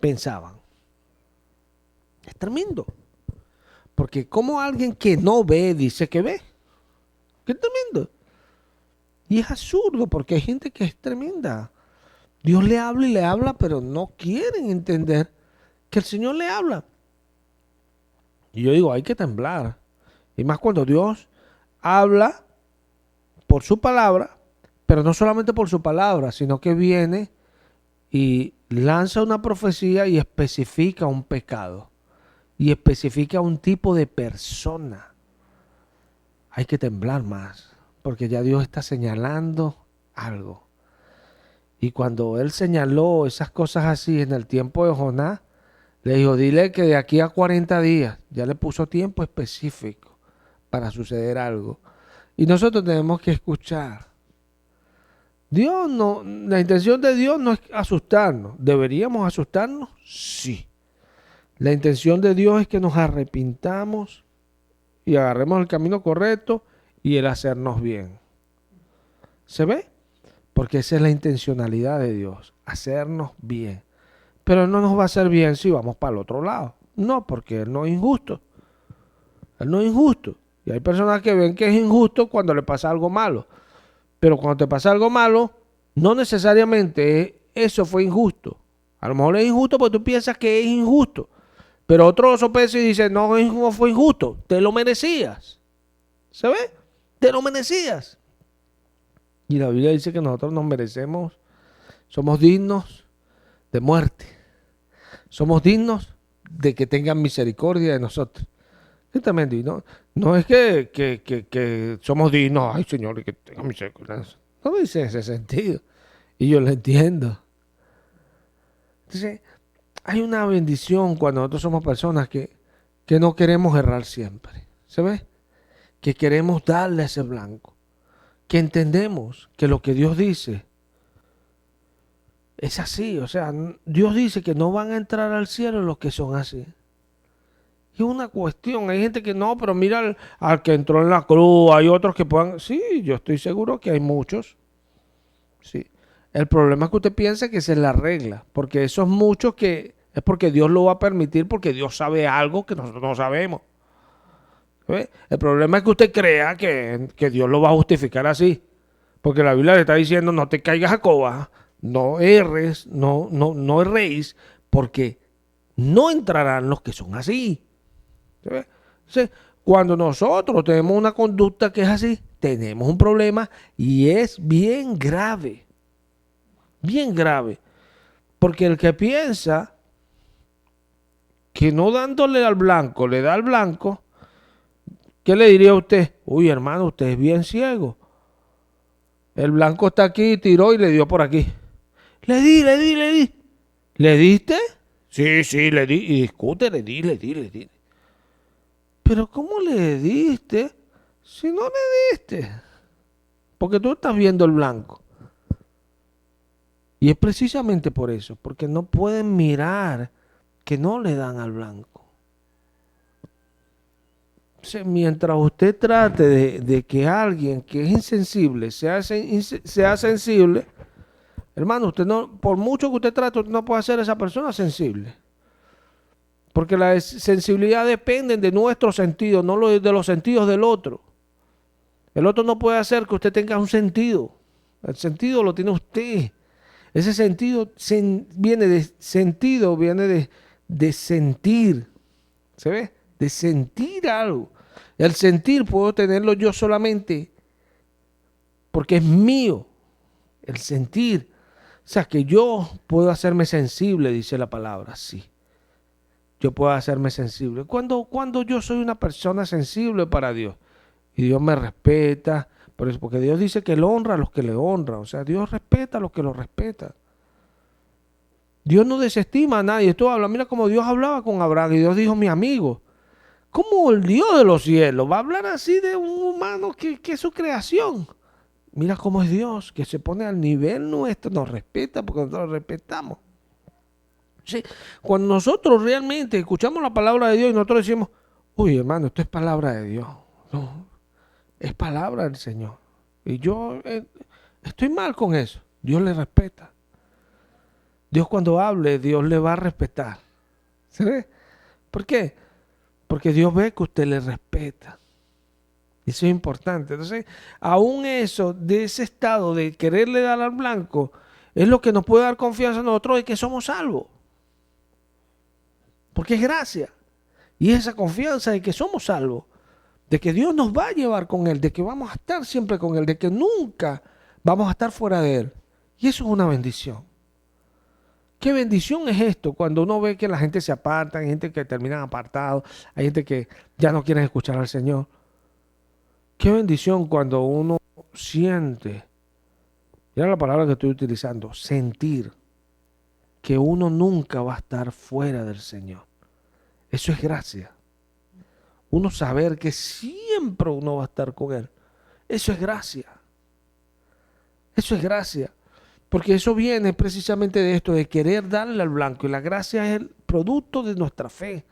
pensaban. Es tremendo. Porque como alguien que no ve dice que ve. Qué tremendo. Y es absurdo porque hay gente que es tremenda. Dios le habla y le habla, pero no quieren entender que el Señor le habla. Y yo digo, hay que temblar. Y más cuando Dios habla por su palabra, pero no solamente por su palabra, sino que viene y lanza una profecía y especifica un pecado. Y especifica un tipo de persona. Hay que temblar más, porque ya Dios está señalando algo. Y cuando Él señaló esas cosas así en el tiempo de Jonás, le dijo, dile que de aquí a 40 días, ya le puso tiempo específico para suceder algo. Y nosotros tenemos que escuchar. Dios no, la intención de Dios no es asustarnos. ¿Deberíamos asustarnos? Sí. La intención de Dios es que nos arrepintamos y agarremos el camino correcto y el hacernos bien. ¿Se ve? Porque esa es la intencionalidad de Dios, hacernos bien. Pero Él no nos va a hacer bien si vamos para el otro lado. No, porque Él no es injusto. Él no es injusto. Y hay personas que ven que es injusto cuando le pasa algo malo. Pero cuando te pasa algo malo, no necesariamente eso fue injusto. A lo mejor es injusto porque tú piensas que es injusto. Pero otro sopesa y dice, no, no fue injusto. Te lo merecías. ¿Se ve? Te lo merecías. Y la Biblia dice que nosotros nos merecemos, somos dignos de muerte. Somos dignos de que tengan misericordia de nosotros. Es tremendo. Y no es que somos dignos, ay Señor, y que tengan misericordia de nosotros. No dice en ese sentido. Y yo lo entiendo. Entonces, hay una bendición cuando nosotros somos personas que no queremos errar siempre. ¿Se ve? Que queremos darle ese blanco. Que entendemos que lo que Dios dice es así. O sea, Dios dice que no van a entrar al cielo los que son así. Y es una cuestión. Hay gente que no, pero mira al que entró en la cruz. Hay otros que puedan. Sí, yo estoy seguro que hay muchos. Sí. El problema es que usted piensa que esa es la regla. Porque esos muchos que es porque Dios lo va a permitir, porque Dios sabe algo que nosotros no sabemos. ¿Ve? El problema es que usted crea que Dios lo va a justificar así. Porque la Biblia le está diciendo, no te caigas a coba, no erres, no erréis, porque no entrarán los que son así. ¿Se ve? Entonces, cuando nosotros tenemos una conducta que es así, tenemos un problema y es bien grave. Bien grave. Porque el que piensa que no dándole al blanco, le da al blanco, ¿qué le diría a usted? Uy, hermano, usted es bien ciego. El blanco está aquí, tiró y le dio por aquí. Le di. ¿Le diste? Sí, sí, le di. Y discute, le di. Pero ¿cómo le diste si no le diste? Porque tú estás viendo el blanco. Y es precisamente por eso, porque no pueden mirar que no le dan al blanco. O sea, mientras usted trate de que alguien que es insensible sea sensible, hermano, usted no, por mucho que usted trate, usted no puede hacer a esa persona sensible. Porque la sensibilidad depende de nuestros sentidos, no de los sentidos del otro. El otro no puede hacer que usted tenga un sentido. El sentido lo tiene usted. Ese sentido viene de sentir. ¿Se ve? De sentir algo. El sentir puedo tenerlo yo solamente porque es mío. El sentir. O sea, que yo puedo hacerme sensible, dice la palabra, sí. Yo puedo hacerme sensible. Cuando yo soy una persona sensible para Dios y Dios me respeta, por eso, porque Dios dice que Él honra a los que le honran. O sea, Dios respeta a los que lo respetan. Dios no desestima a nadie. Esto habla, mira como Dios hablaba con Abraham y Dios dijo, mi amigo. ¿Cómo el Dios de los cielos va a hablar así de un humano que es su creación? Mira cómo es Dios, que se pone al nivel nuestro, nos respeta porque nosotros lo respetamos. Sí, cuando nosotros realmente escuchamos la palabra de Dios y nosotros decimos, uy hermano, esto es palabra de Dios. No, es palabra del Señor. Y yo estoy mal con eso. Dios le respeta. Dios cuando hable, Dios le va a respetar. ¿Se ve? ¿Por qué? Porque Dios ve que usted le respeta. Eso es importante. Entonces, aún eso, de ese estado de quererle dar al blanco, es lo que nos puede dar confianza a nosotros de que somos salvos. Porque es gracia. Y esa confianza de que somos salvos, de que Dios nos va a llevar con Él, de que vamos a estar siempre con Él, de que nunca vamos a estar fuera de Él. Y eso es una bendición. ¿Qué bendición es esto? Cuando uno ve que la gente se aparta, hay gente que termina apartado, hay gente que ya no quiere escuchar al Señor. Qué bendición cuando uno siente, mira la palabra que estoy utilizando, sentir que uno nunca va a estar fuera del Señor. Eso es gracia. Uno saber que siempre uno va a estar con Él. Eso es gracia. Eso es gracia. Porque eso viene precisamente de esto, de querer darle al blanco. Y la gracia es el producto de nuestra fe.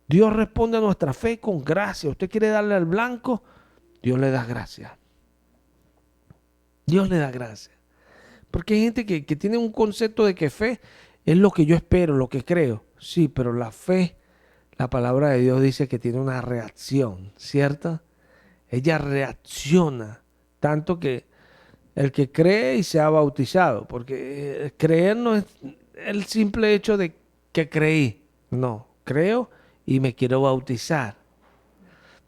Dios responde a nuestra fe con gracia. Usted quiere darle al blanco, Dios le da gracia. Dios le da gracia. Porque hay gente que tiene un concepto de que fe es lo que yo espero, lo que creo. Sí, pero la fe, la palabra de Dios dice que tiene una reacción, ¿cierto? Ella reacciona tanto que el que cree y se ha bautizado, porque creer no es el simple hecho de que creí. No, creo y me quiero bautizar.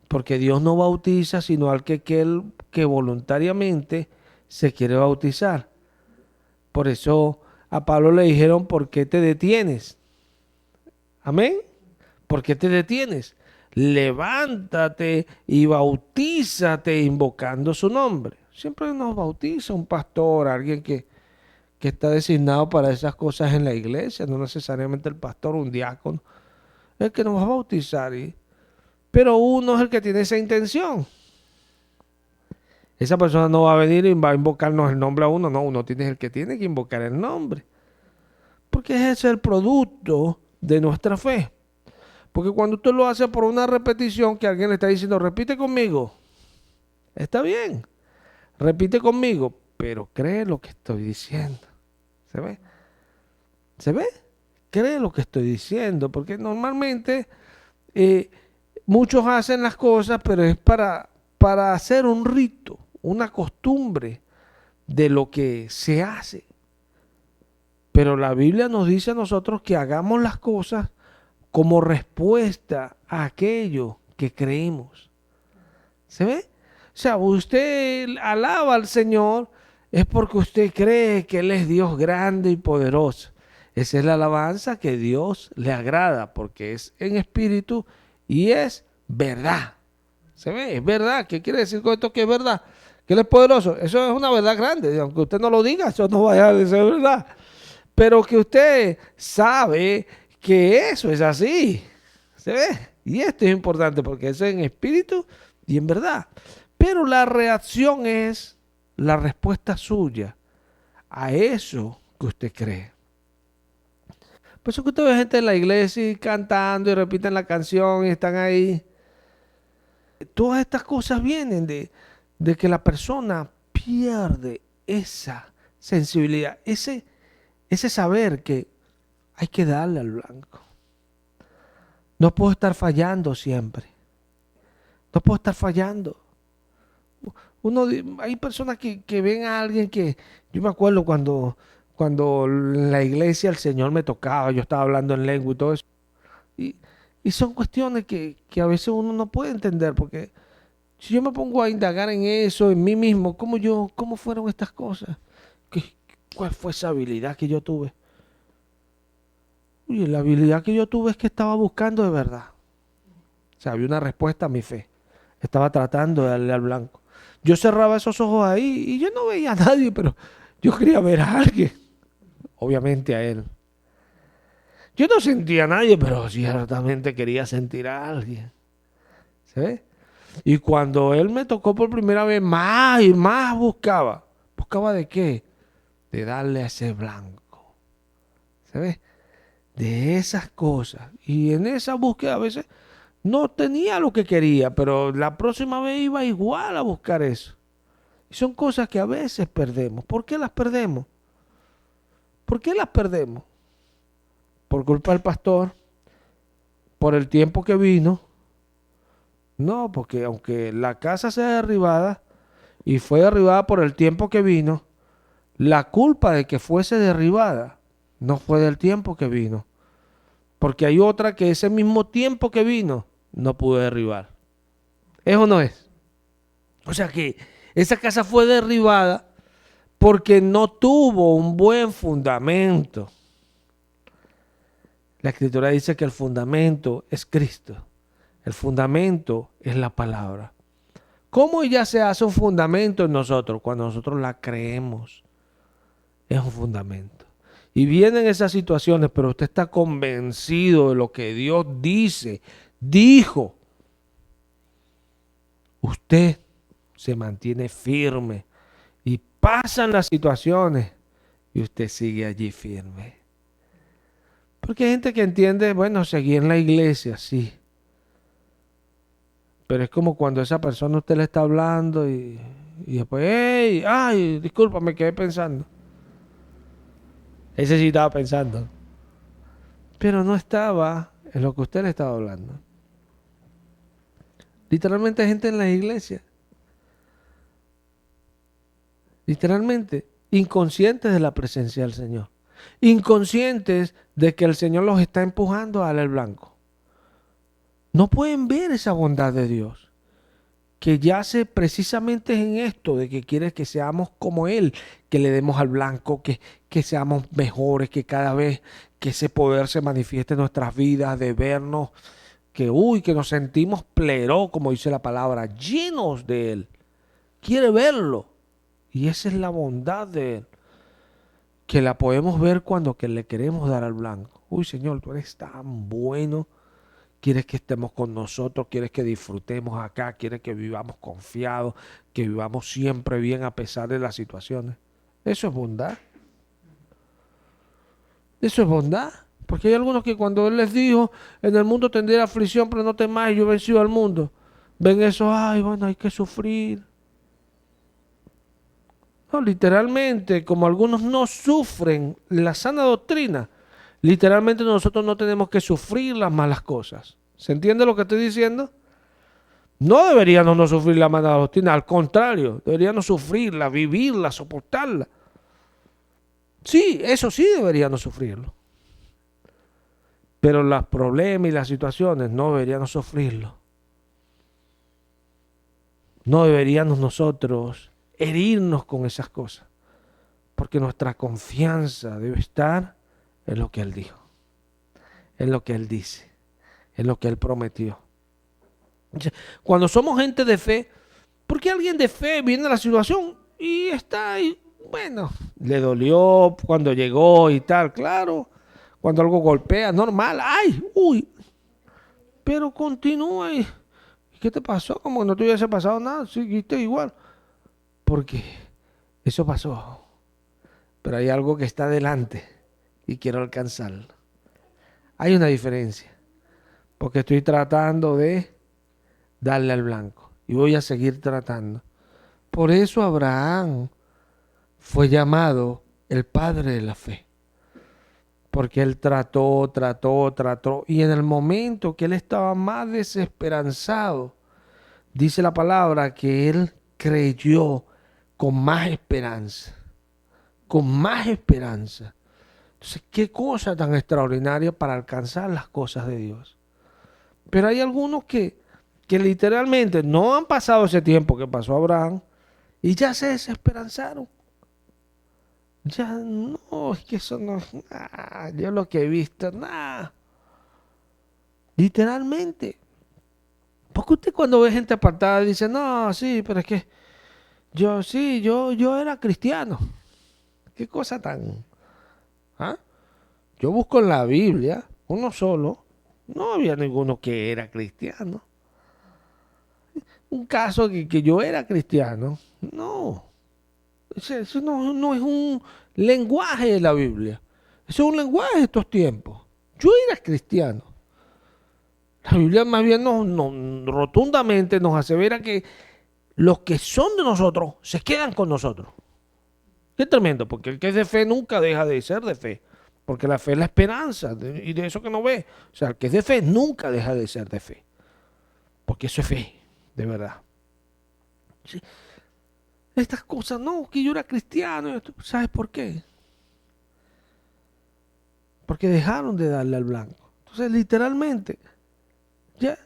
Porque Dios no bautiza sino al que voluntariamente se quiere bautizar. Por eso a Pablo le dijeron, ¿por qué te detienes? Amén. ¿Por qué te detienes? Levántate y bautízate invocando su nombre. Siempre nos bautiza un pastor, alguien que está designado para esas cosas en la iglesia, no necesariamente el pastor, un diácono, el que nos va a bautizar. Pero uno es el que tiene esa intención. Esa persona no va a venir y va a invocarnos el nombre a uno, no, uno tiene el que tiene que invocar el nombre. Porque ese es el producto de nuestra fe. Porque cuando usted lo hace por una repetición que alguien le está diciendo, repite conmigo, está bien, repite conmigo, pero cree lo que estoy diciendo. ¿Se ve? ¿Se ve? Cree lo que estoy diciendo, porque normalmente muchos hacen las cosas, pero es para hacer un rito, una costumbre de lo que se hace. Pero la Biblia nos dice a nosotros que hagamos las cosas como respuesta a aquello que creímos. ¿Se ve? O sea, usted alaba al Señor es porque usted cree que Él es Dios grande y poderoso. Esa es la alabanza que Dios le agrada, porque es en espíritu y es verdad. ¿Se ve? Es verdad. ¿Qué quiere decir con esto que es verdad? Que Él es poderoso. Eso es una verdad grande. Aunque usted no lo diga, eso no va a dejar de ser verdad. Pero que usted sabe que eso es así. ¿Se ve? Y esto es importante porque eso es en espíritu y en verdad. Pero la reacción es la respuesta suya a eso que usted cree. Por eso que usted ve gente en la iglesia y cantando y repiten la canción y están ahí. Todas estas cosas vienen de que la persona pierde esa sensibilidad, ese saber que hay que darle al blanco. No puedo estar fallando siempre. No puedo estar fallando. Hay personas que ven a alguien que, yo me acuerdo cuando en la iglesia el Señor me tocaba, yo estaba hablando en lengua y todo eso. Y, y son cuestiones que a veces uno no puede entender, porque si yo me pongo a indagar en eso, en mí mismo, cómo fueron estas cosas? ¿Cuál fue esa habilidad que yo tuve? Oye, la habilidad que yo tuve es que estaba buscando de verdad. O sea, había una respuesta a mi fe. Estaba tratando de darle al blanco. Yo cerraba esos ojos ahí y yo no veía a nadie, pero yo quería ver a alguien. Obviamente a él. Yo no sentía a nadie, pero ciertamente quería sentir a alguien. ¿Se ve? Y cuando él me tocó por primera vez, más y más buscaba. ¿Buscaba de qué? De darle a ese blanco. ¿Se ve? De esas cosas. Y en esa búsqueda a veces no tenía lo que quería, pero la próxima vez iba igual a buscar eso. Y son cosas que a veces perdemos. ¿Por qué las perdemos? ¿Por qué las perdemos? ¿Por culpa del pastor? ¿Por el tiempo que vino? No, porque aunque la casa sea derribada y fue derribada por el tiempo que vino, la culpa de que fuese derribada no fue del tiempo que vino. Porque hay otra que ese mismo tiempo que vino no pudo derribar. ¿Es o no es? O sea que esa casa fue derribada porque no tuvo un buen fundamento. La Escritura dice que el fundamento es Cristo. El fundamento es la palabra. ¿Cómo ella se hace un fundamento en nosotros? Cuando nosotros la creemos. Es un fundamento. Y vienen esas situaciones, pero usted está convencido de lo que Dios dice, dijo. Usted se mantiene firme y pasan las situaciones y usted sigue allí firme. Porque hay gente que entiende, bueno, seguí en la iglesia, sí. Pero es como cuando esa persona usted le está hablando y después, hey, ay, disculpa, me quedé pensando. Ese sí estaba pensando. Pero no estaba en lo que usted le estaba hablando. Literalmente hay gente en la iglesia. Literalmente, inconscientes de la presencia del Señor. Inconscientes de que el Señor los está empujando a darle el blanco. No pueden ver esa bondad de Dios, que yace precisamente en esto, de que quiere que seamos como Él, que le demos al blanco, que seamos mejores, que cada vez que ese poder se manifieste en nuestras vidas, de vernos, que nos sentimos pleró, como dice la palabra, llenos de Él. Quiere verlo. Y esa es la bondad de Él, que la podemos ver cuando que le queremos dar al blanco. Uy, Señor, tú eres tan bueno. Quieres que estemos con nosotros, quieres que disfrutemos acá, quieres que vivamos confiados, que vivamos siempre bien a pesar de las situaciones. Eso es bondad. Eso es bondad. Porque hay algunos que cuando Él les dijo, en el mundo tendré aflicción, pero no temáis, yo he vencido al mundo. Ven eso, ay, bueno, hay que sufrir. No, literalmente, como algunos no sufren la sana doctrina, literalmente nosotros no tenemos que sufrir las malas cosas. ¿Se entiende lo que estoy diciendo? No deberíamos no sufrir la mala doctrina, al contrario, deberíamos sufrirla, vivirla, soportarla. Sí, eso sí deberíamos sufrirlo. Pero los problemas y las situaciones no deberíamos sufrirlo. No deberíamos nosotros herirnos con esas cosas. Porque nuestra confianza debe estar es lo que Él dijo, es lo que Él dice, es lo que Él prometió. Cuando somos gente de fe, porque alguien de fe viene a la situación y está ahí, bueno, le dolió cuando llegó y tal, claro, cuando algo golpea, normal, ay, uy, pero continúa y ¿qué te pasó? Como que no te hubiese pasado nada, seguiste igual, porque eso pasó, pero hay algo que está adelante y quiero alcanzarlo. Hay una diferencia, porque estoy tratando de darle al blanco y voy a seguir tratando. Por eso Abraham fue llamado el padre de la fe, porque él trató, y en el momento que él estaba más desesperanzado, dice la palabra que él creyó con más esperanza, con más esperanza. Entonces, qué cosa tan extraordinaria para alcanzar las cosas de Dios. Pero hay algunos que literalmente no han pasado ese tiempo que pasó Abraham y ya se desesperanzaron. Ya no, es que eso no es nada. Yo lo que he visto, nada. Literalmente. Porque usted cuando ve gente apartada dice, no, sí, pero es que yo sí, yo era cristiano. Qué cosa tan... ¿Ah? Yo busco en la Biblia, uno solo, no había ninguno que era cristiano. Un caso que yo era cristiano, no. Eso no es un lenguaje de la Biblia. Eso es un lenguaje de estos tiempos. Yo era cristiano. La Biblia más bien rotundamente nos asevera que los que son de nosotros se quedan con nosotros. Qué tremendo, porque el que es de fe nunca deja de ser de fe. Porque la fe es la esperanza y de eso que no ve. O sea, el que es de fe nunca deja de ser de fe. Porque eso es fe, de verdad. Sí. Estas cosas, no, que yo era cristiano. ¿Sabes por qué? Porque dejaron de darle al blanco. Entonces, literalmente, ya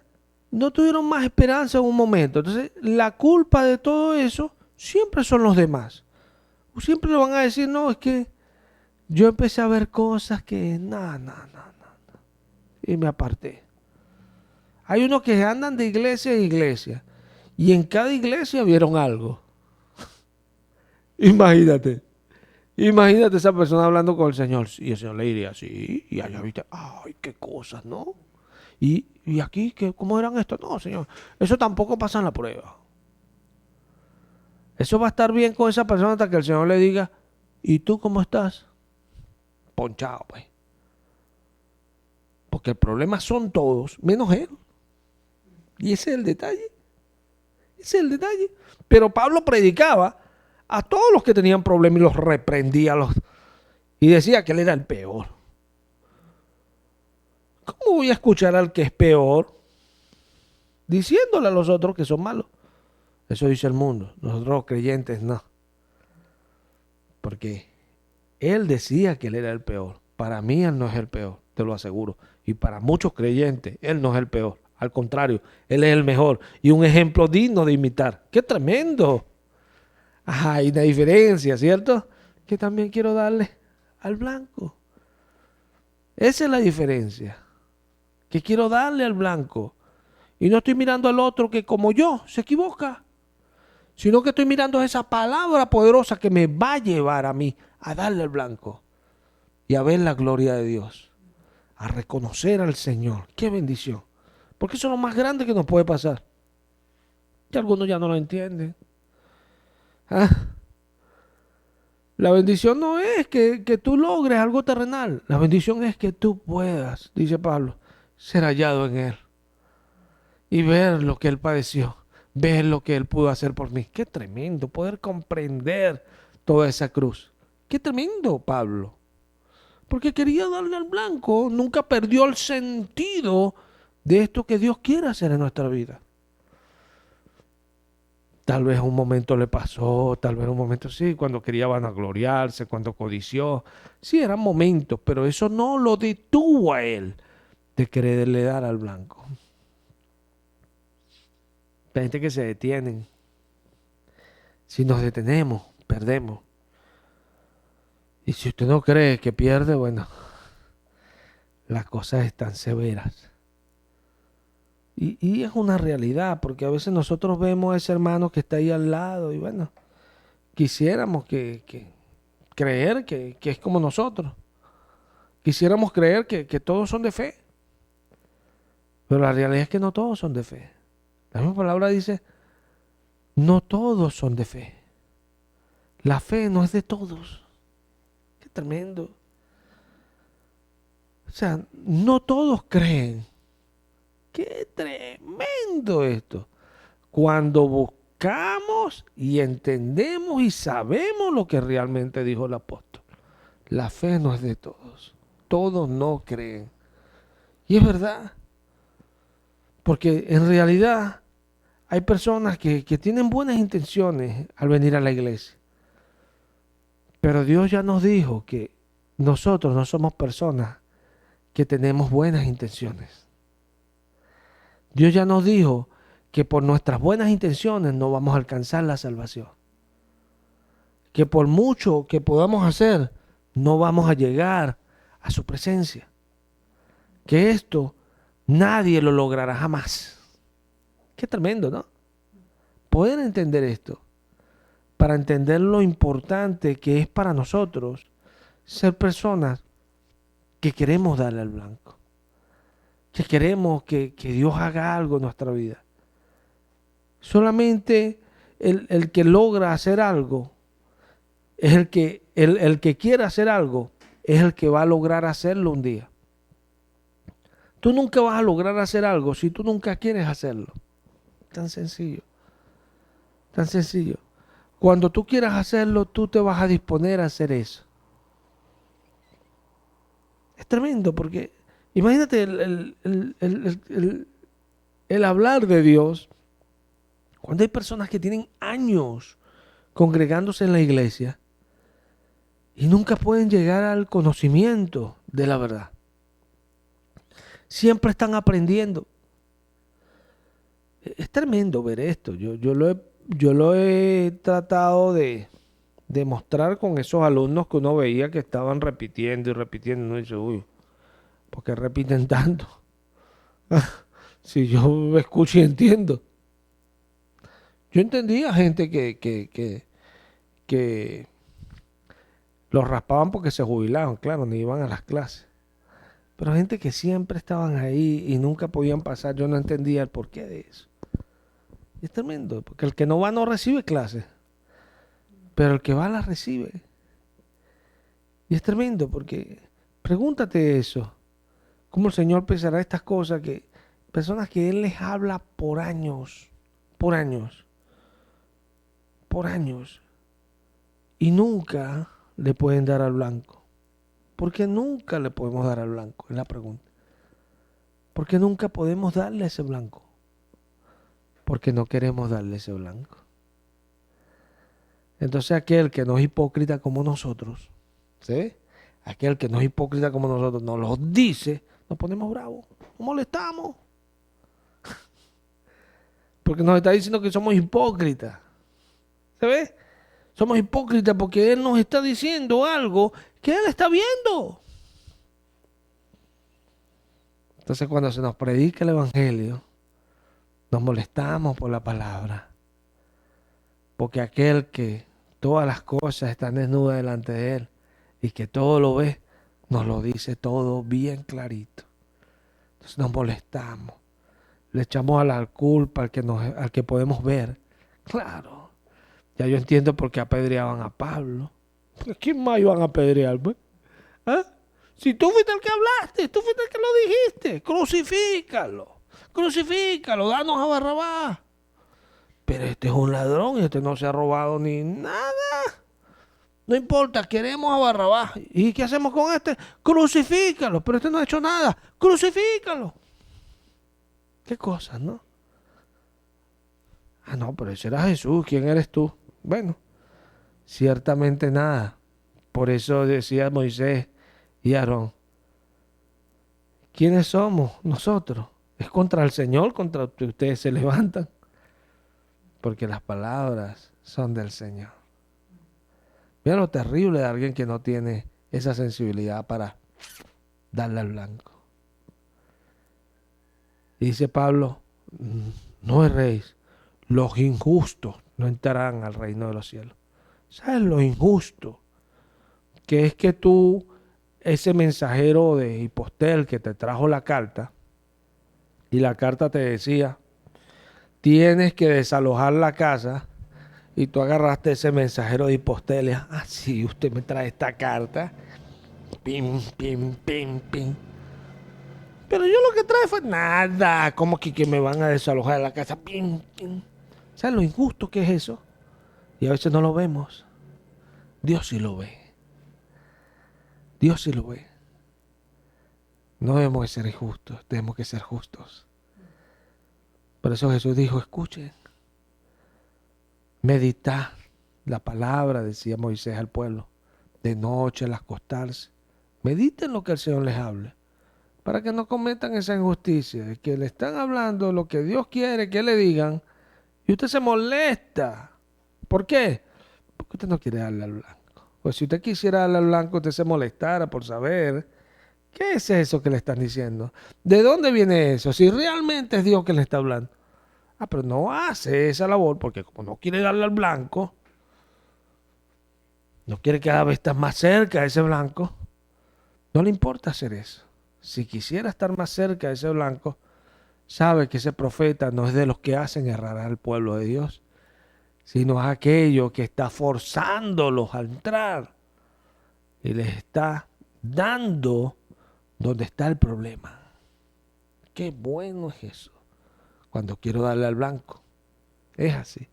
no tuvieron más esperanza en un momento. Entonces, la culpa de todo eso siempre son los demás. Siempre le van a decir, no, es que yo empecé a ver cosas que, nada. Y me aparté. Hay unos que andan de iglesia en iglesia. Y en cada iglesia vieron algo. Imagínate. Imagínate esa persona hablando con el Señor. Y el Señor le diría, sí, y allá viste, ay, qué cosas, ¿no? Y aquí, ¿cómo eran esto? No, Señor, eso tampoco pasa en la prueba. Eso va a estar bien con esa persona hasta que el Señor le diga, ¿y tú cómo estás? Ponchado, pues. Porque el problema son todos, menos él. Y ese es el detalle. Ese es el detalle. Pero Pablo predicaba a todos los que tenían problemas y los reprendía. Y decía que él era el peor. ¿Cómo voy a escuchar al que es peor diciéndole a los otros que son malos? Eso dice el mundo. Nosotros los creyentes no. Porque él decía que él era el peor. Para mí él no es el peor, te lo aseguro. Y para muchos creyentes, él no es el peor. Al contrario, él es el mejor y un ejemplo digno de imitar. ¡Qué tremendo! Hay una diferencia, ¿cierto? Que también quiero darle al blanco. Esa es la diferencia. Que quiero darle al blanco. Y no estoy mirando al otro que como yo se equivoca, sino que estoy mirando esa palabra poderosa que me va a llevar a mí a darle al blanco y a ver la gloria de Dios, a reconocer al Señor. ¡Qué bendición! Porque eso es lo más grande que nos puede pasar. Y algunos ya no lo entienden. ¿Ah? La bendición no es que tú logres algo terrenal. La bendición es que tú puedas, dice Pablo, ser hallado en Él. Y ver lo que Él padeció. Ver lo que Él pudo hacer por mí. Qué tremendo poder comprender toda esa cruz. Qué tremendo, Pablo. Porque quería darle al blanco. Nunca perdió el sentido de esto que Dios quiere hacer en nuestra vida. Tal vez un momento le pasó, tal vez un momento sí, cuando quería vanagloriarse, cuando codició. Sí, eran momentos, pero eso no lo detuvo a él de quererle dar al blanco. Hay gente que se detienen. Si nos detenemos, perdemos. Y si usted no cree que pierde, bueno, las cosas están severas. Y es una realidad, porque a veces nosotros vemos a ese hermano que está ahí al lado y bueno, quisiéramos creer que es como nosotros. Quisiéramos creer que todos son de fe. Pero la realidad es que no todos son de fe. La misma palabra dice, no todos son de fe. La fe no es de todos. Qué tremendo. O sea, no todos creen. Qué tremendo esto. Cuando buscamos y entendemos y sabemos lo que realmente dijo el apóstol. La fe no es de todos. Todos no creen. Y es verdad. Porque en realidad hay personas que tienen buenas intenciones al venir a la iglesia. Pero Dios ya nos dijo que nosotros no somos personas que tenemos buenas intenciones. Dios ya nos dijo que por nuestras buenas intenciones no vamos a alcanzar la salvación. Que por mucho que podamos hacer, no vamos a llegar a su presencia. Que esto nadie lo logrará jamás. Qué tremendo, ¿no? Poder entender esto, para entender lo importante que es para nosotros ser personas que queremos darle al blanco, que queremos que Dios haga algo en nuestra vida. Solamente el que logra hacer algo, es el que quiere hacer algo, es el que va a lograr hacerlo un día. Tú nunca vas a lograr hacer algo si tú nunca quieres hacerlo. Tan sencillo. Tan sencillo. Cuando tú quieras hacerlo, tú te vas a disponer a hacer eso. Es tremendo porque imagínate el hablar de Dios cuando hay personas que tienen años congregándose en la iglesia y nunca pueden llegar al conocimiento de la verdad. Siempre están aprendiendo. Es tremendo ver esto. Yo lo he tratado de demostrar con esos alumnos que uno veía que estaban repitiendo y repitiendo. Uno dice, uy, ¿por qué repiten tanto? Si yo escucho y entiendo. Yo entendía gente que los raspaban porque se jubilaban, claro, no iban a las clases. Pero gente que siempre estaban ahí y nunca podían pasar, yo no entendía el porqué de eso. Y es tremendo, porque el que no va no recibe clases, pero el que va las recibe. Y es tremendo, porque pregúntate eso, cómo el Señor pensará estas cosas, que personas que Él les habla por años, por años, por años, y nunca le pueden dar al blanco. ¿Por qué nunca le podemos dar al blanco? Es la pregunta. ¿Por qué nunca podemos darle ese blanco? Porque no queremos darle ese blanco. Entonces aquel que no es hipócrita como nosotros, ¿sí? Aquel que no es hipócrita como nosotros nos lo dice, nos ponemos bravos, nos molestamos. Porque nos está diciendo que somos hipócritas. ¿Se ve? Somos hipócritas porque Él nos está diciendo algo que Él está viendo. Entonces cuando se nos predica el Evangelio, nos molestamos por la palabra. Porque aquel que todas las cosas están desnudas delante de Él y que todo lo ve, nos lo dice todo bien clarito. Entonces nos molestamos. Le echamos a la culpa al que podemos ver. Claro. Ya yo entiendo por qué apedreaban a Pablo. ¿Porque quién más iban a apedrear, pues? ¿Ah? Si tú fuiste el que hablaste, tú fuiste el que lo dijiste, crucifícalo, crucifícalo, danos a Barrabás. Pero este es un ladrón y este no se ha robado ni nada. No importa, queremos a Barrabás. ¿Y qué hacemos con este? Crucifícalo, pero este no ha hecho nada, crucifícalo. Qué cosas, ¿no? Ah, no, pero ese era Jesús, ¿quién eres tú? Bueno, ciertamente nada. Por eso decía Moisés y Aarón, ¿quiénes somos nosotros? Es contra el Señor, contra el que ustedes se levantan. Porque las palabras son del Señor. Mira lo terrible de alguien que no tiene esa sensibilidad para darle al blanco. Y dice Pablo, no erréis, los injustos no entrarán al reino de los cielos. ¿Sabes lo injusto? Que es que tú, ese mensajero de Hipostel que te trajo la carta, y la carta te decía, tienes que desalojar la casa, y tú agarraste ese mensajero de Hipostel, y, sí, usted me trae esta carta, pim, pim, pim, pim. Pero yo lo que trae fue nada, como que me van a desalojar de la casa, pim, pim. ¿Sabes lo injusto que es eso? Y a veces no lo vemos. Dios sí lo ve. Dios sí lo ve. No debemos ser injustos, tenemos que ser justos. Por eso Jesús dijo, escuchen, meditad la palabra, decía Moisés al pueblo, de noche al acostarse. Mediten lo que el Señor les hable, para que no cometan esa injusticia, de que le están hablando lo que Dios quiere que le digan, y usted se molesta. ¿Por qué? Porque usted no quiere darle al blanco. Pues si usted quisiera darle al blanco, usted se molestara por saber qué es eso que le están diciendo. ¿De dónde viene eso? Si realmente es Dios que le está hablando. Pero no hace esa labor porque como no quiere darle al blanco, no quiere que cada vez estar más cerca de ese blanco, no le importa hacer eso. Si quisiera estar más cerca de ese blanco, sabe que ese profeta no es de los que hacen errar al pueblo de Dios, sino es aquello que está forzándolos a entrar y les está dando donde está el problema. Qué bueno es eso, cuando quiero darle al blanco. Es así.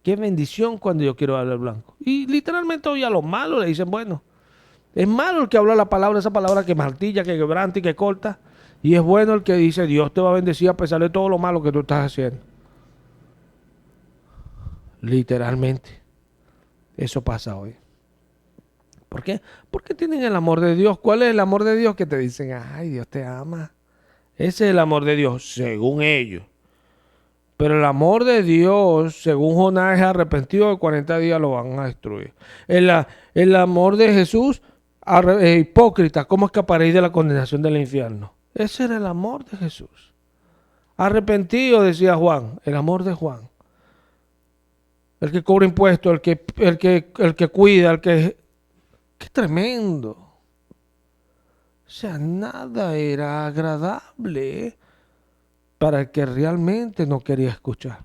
Qué bendición cuando yo quiero darle al blanco. Y literalmente hoy a los malos le dicen, bueno, es malo el que habla la palabra, esa palabra que martilla, que quebranta y que corta. Y es bueno el que dice, Dios te va a bendecir a pesar de todo lo malo que tú estás haciendo. Literalmente. Eso pasa hoy. ¿Por qué? Porque tienen el amor de Dios. ¿Cuál es el amor de Dios? Que te dicen, ay, Dios te ama. Ese es el amor de Dios, según ellos. Pero el amor de Dios, según Jonás, es arrepentido de 40 días lo van a destruir. El amor de Jesús, hipócrita, ¿cómo escaparéis de la condenación del infierno? Ese era el amor de Jesús. Arrepentido, decía Juan, el amor de Juan. El que cobra impuestos, el que cuida, el que... ¡Qué tremendo! O sea, nada era agradable para el que realmente no quería escuchar.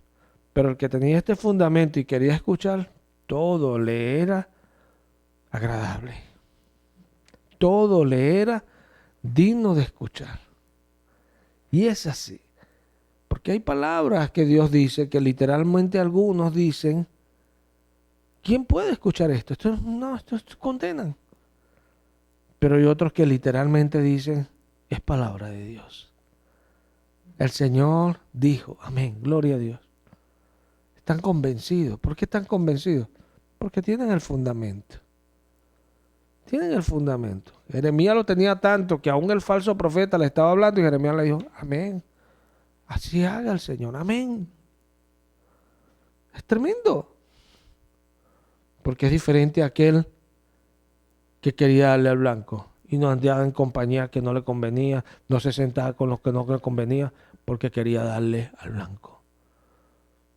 Pero el que tenía este fundamento y quería escuchar, todo le era agradable. Todo le era digno de escuchar. Y es así. Porque hay palabras que Dios dice que literalmente algunos dicen, ¿quién puede escuchar esto? Esto condenan. Pero hay otros que literalmente dicen, es palabra de Dios. El Señor dijo, amén, gloria a Dios. Están convencidos. ¿Por qué están convencidos? Porque tienen el fundamento. Tienen el fundamento. Jeremías lo tenía tanto que aún el falso profeta le estaba hablando y Jeremías le dijo, amén. Así haga el Señor, amén. Es tremendo. Porque es diferente a aquel que quería darle al blanco y no andaba en compañía que no le convenía, no se sentaba con los que no le convenía porque quería darle al blanco.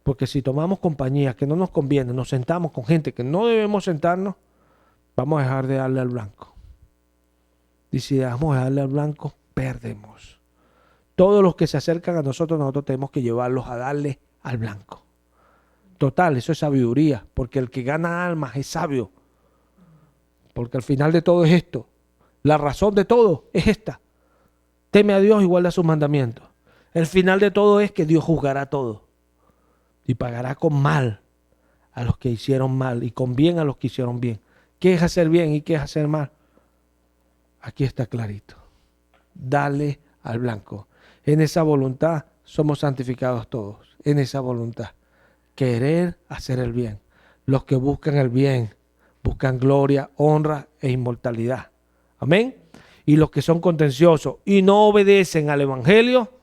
Porque si tomamos compañía que no nos conviene, nos sentamos con gente que no debemos sentarnos, vamos a dejar de darle al blanco. Y si dejamos de darle al blanco, perdemos. Todos los que se acercan a nosotros tenemos que llevarlos a darle al blanco. Total, eso es sabiduría, porque el que gana almas es sabio. Porque al final de todo es esto. La razón de todo es esta. Teme a Dios y guarda sus mandamientos. El final de todo es que Dios juzgará todo. Y pagará con mal a los que hicieron mal y con bien a los que hicieron bien. ¿Qué es hacer bien y qué es hacer mal? Aquí está clarito. Dale al blanco. En esa voluntad somos santificados todos. En esa voluntad. Querer hacer el bien. Los que buscan el bien buscan gloria, honra e inmortalidad. Amén. Y los que son contenciosos y no obedecen al evangelio,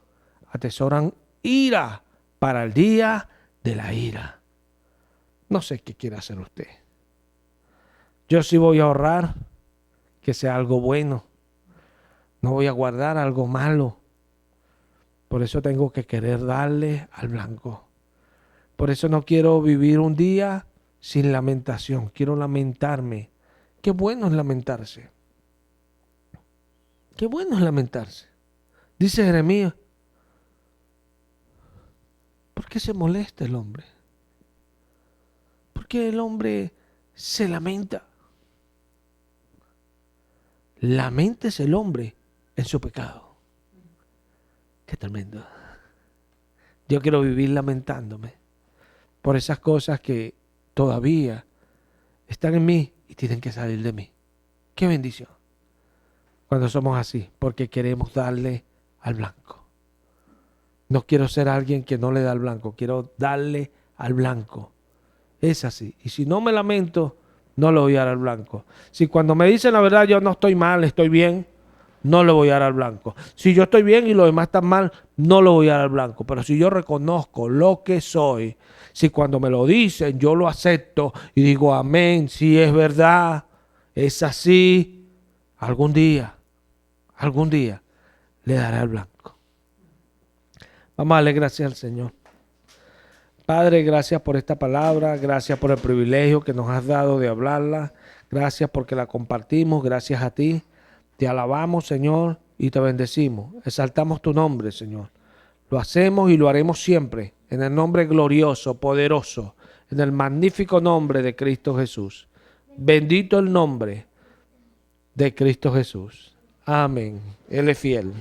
atesoran ira para el día de la ira. No sé qué quiere hacer usted. Yo sí voy a ahorrar que sea algo bueno. No voy a guardar algo malo. Por eso tengo que querer darle al blanco. Por eso no quiero vivir un día sin lamentación. Quiero lamentarme. Qué bueno es lamentarse. Qué bueno es lamentarse. Dice Jeremías, ¿por qué se molesta el hombre? ¿Por qué el hombre se lamenta? Laméntese el hombre en su pecado. Qué tremendo. Yo quiero vivir lamentándome por esas cosas que todavía están en mí y tienen que salir de mí. Qué bendición cuando somos así, porque queremos darle al blanco. No quiero ser alguien que no le da al blanco, quiero darle al blanco. Es así. Y si no me lamento, no le voy a dar al blanco. Si cuando me dicen la verdad yo no estoy mal, estoy bien, no le voy a dar al blanco. Si yo estoy bien y los demás están mal, no le voy a dar al blanco. Pero si yo reconozco lo que soy, si cuando me lo dicen yo lo acepto y digo amén, si es verdad, es así, algún día le daré al blanco. Vamos a darle gracias al Señor. Padre, gracias por esta palabra, gracias por el privilegio que nos has dado de hablarla, gracias porque la compartimos, gracias a ti. Te alabamos, Señor, y te bendecimos. Exaltamos tu nombre, Señor. Lo hacemos y lo haremos siempre, en el nombre glorioso, poderoso, en el magnífico nombre de Cristo Jesús. Bendito el nombre de Cristo Jesús. Amén. Él es fiel.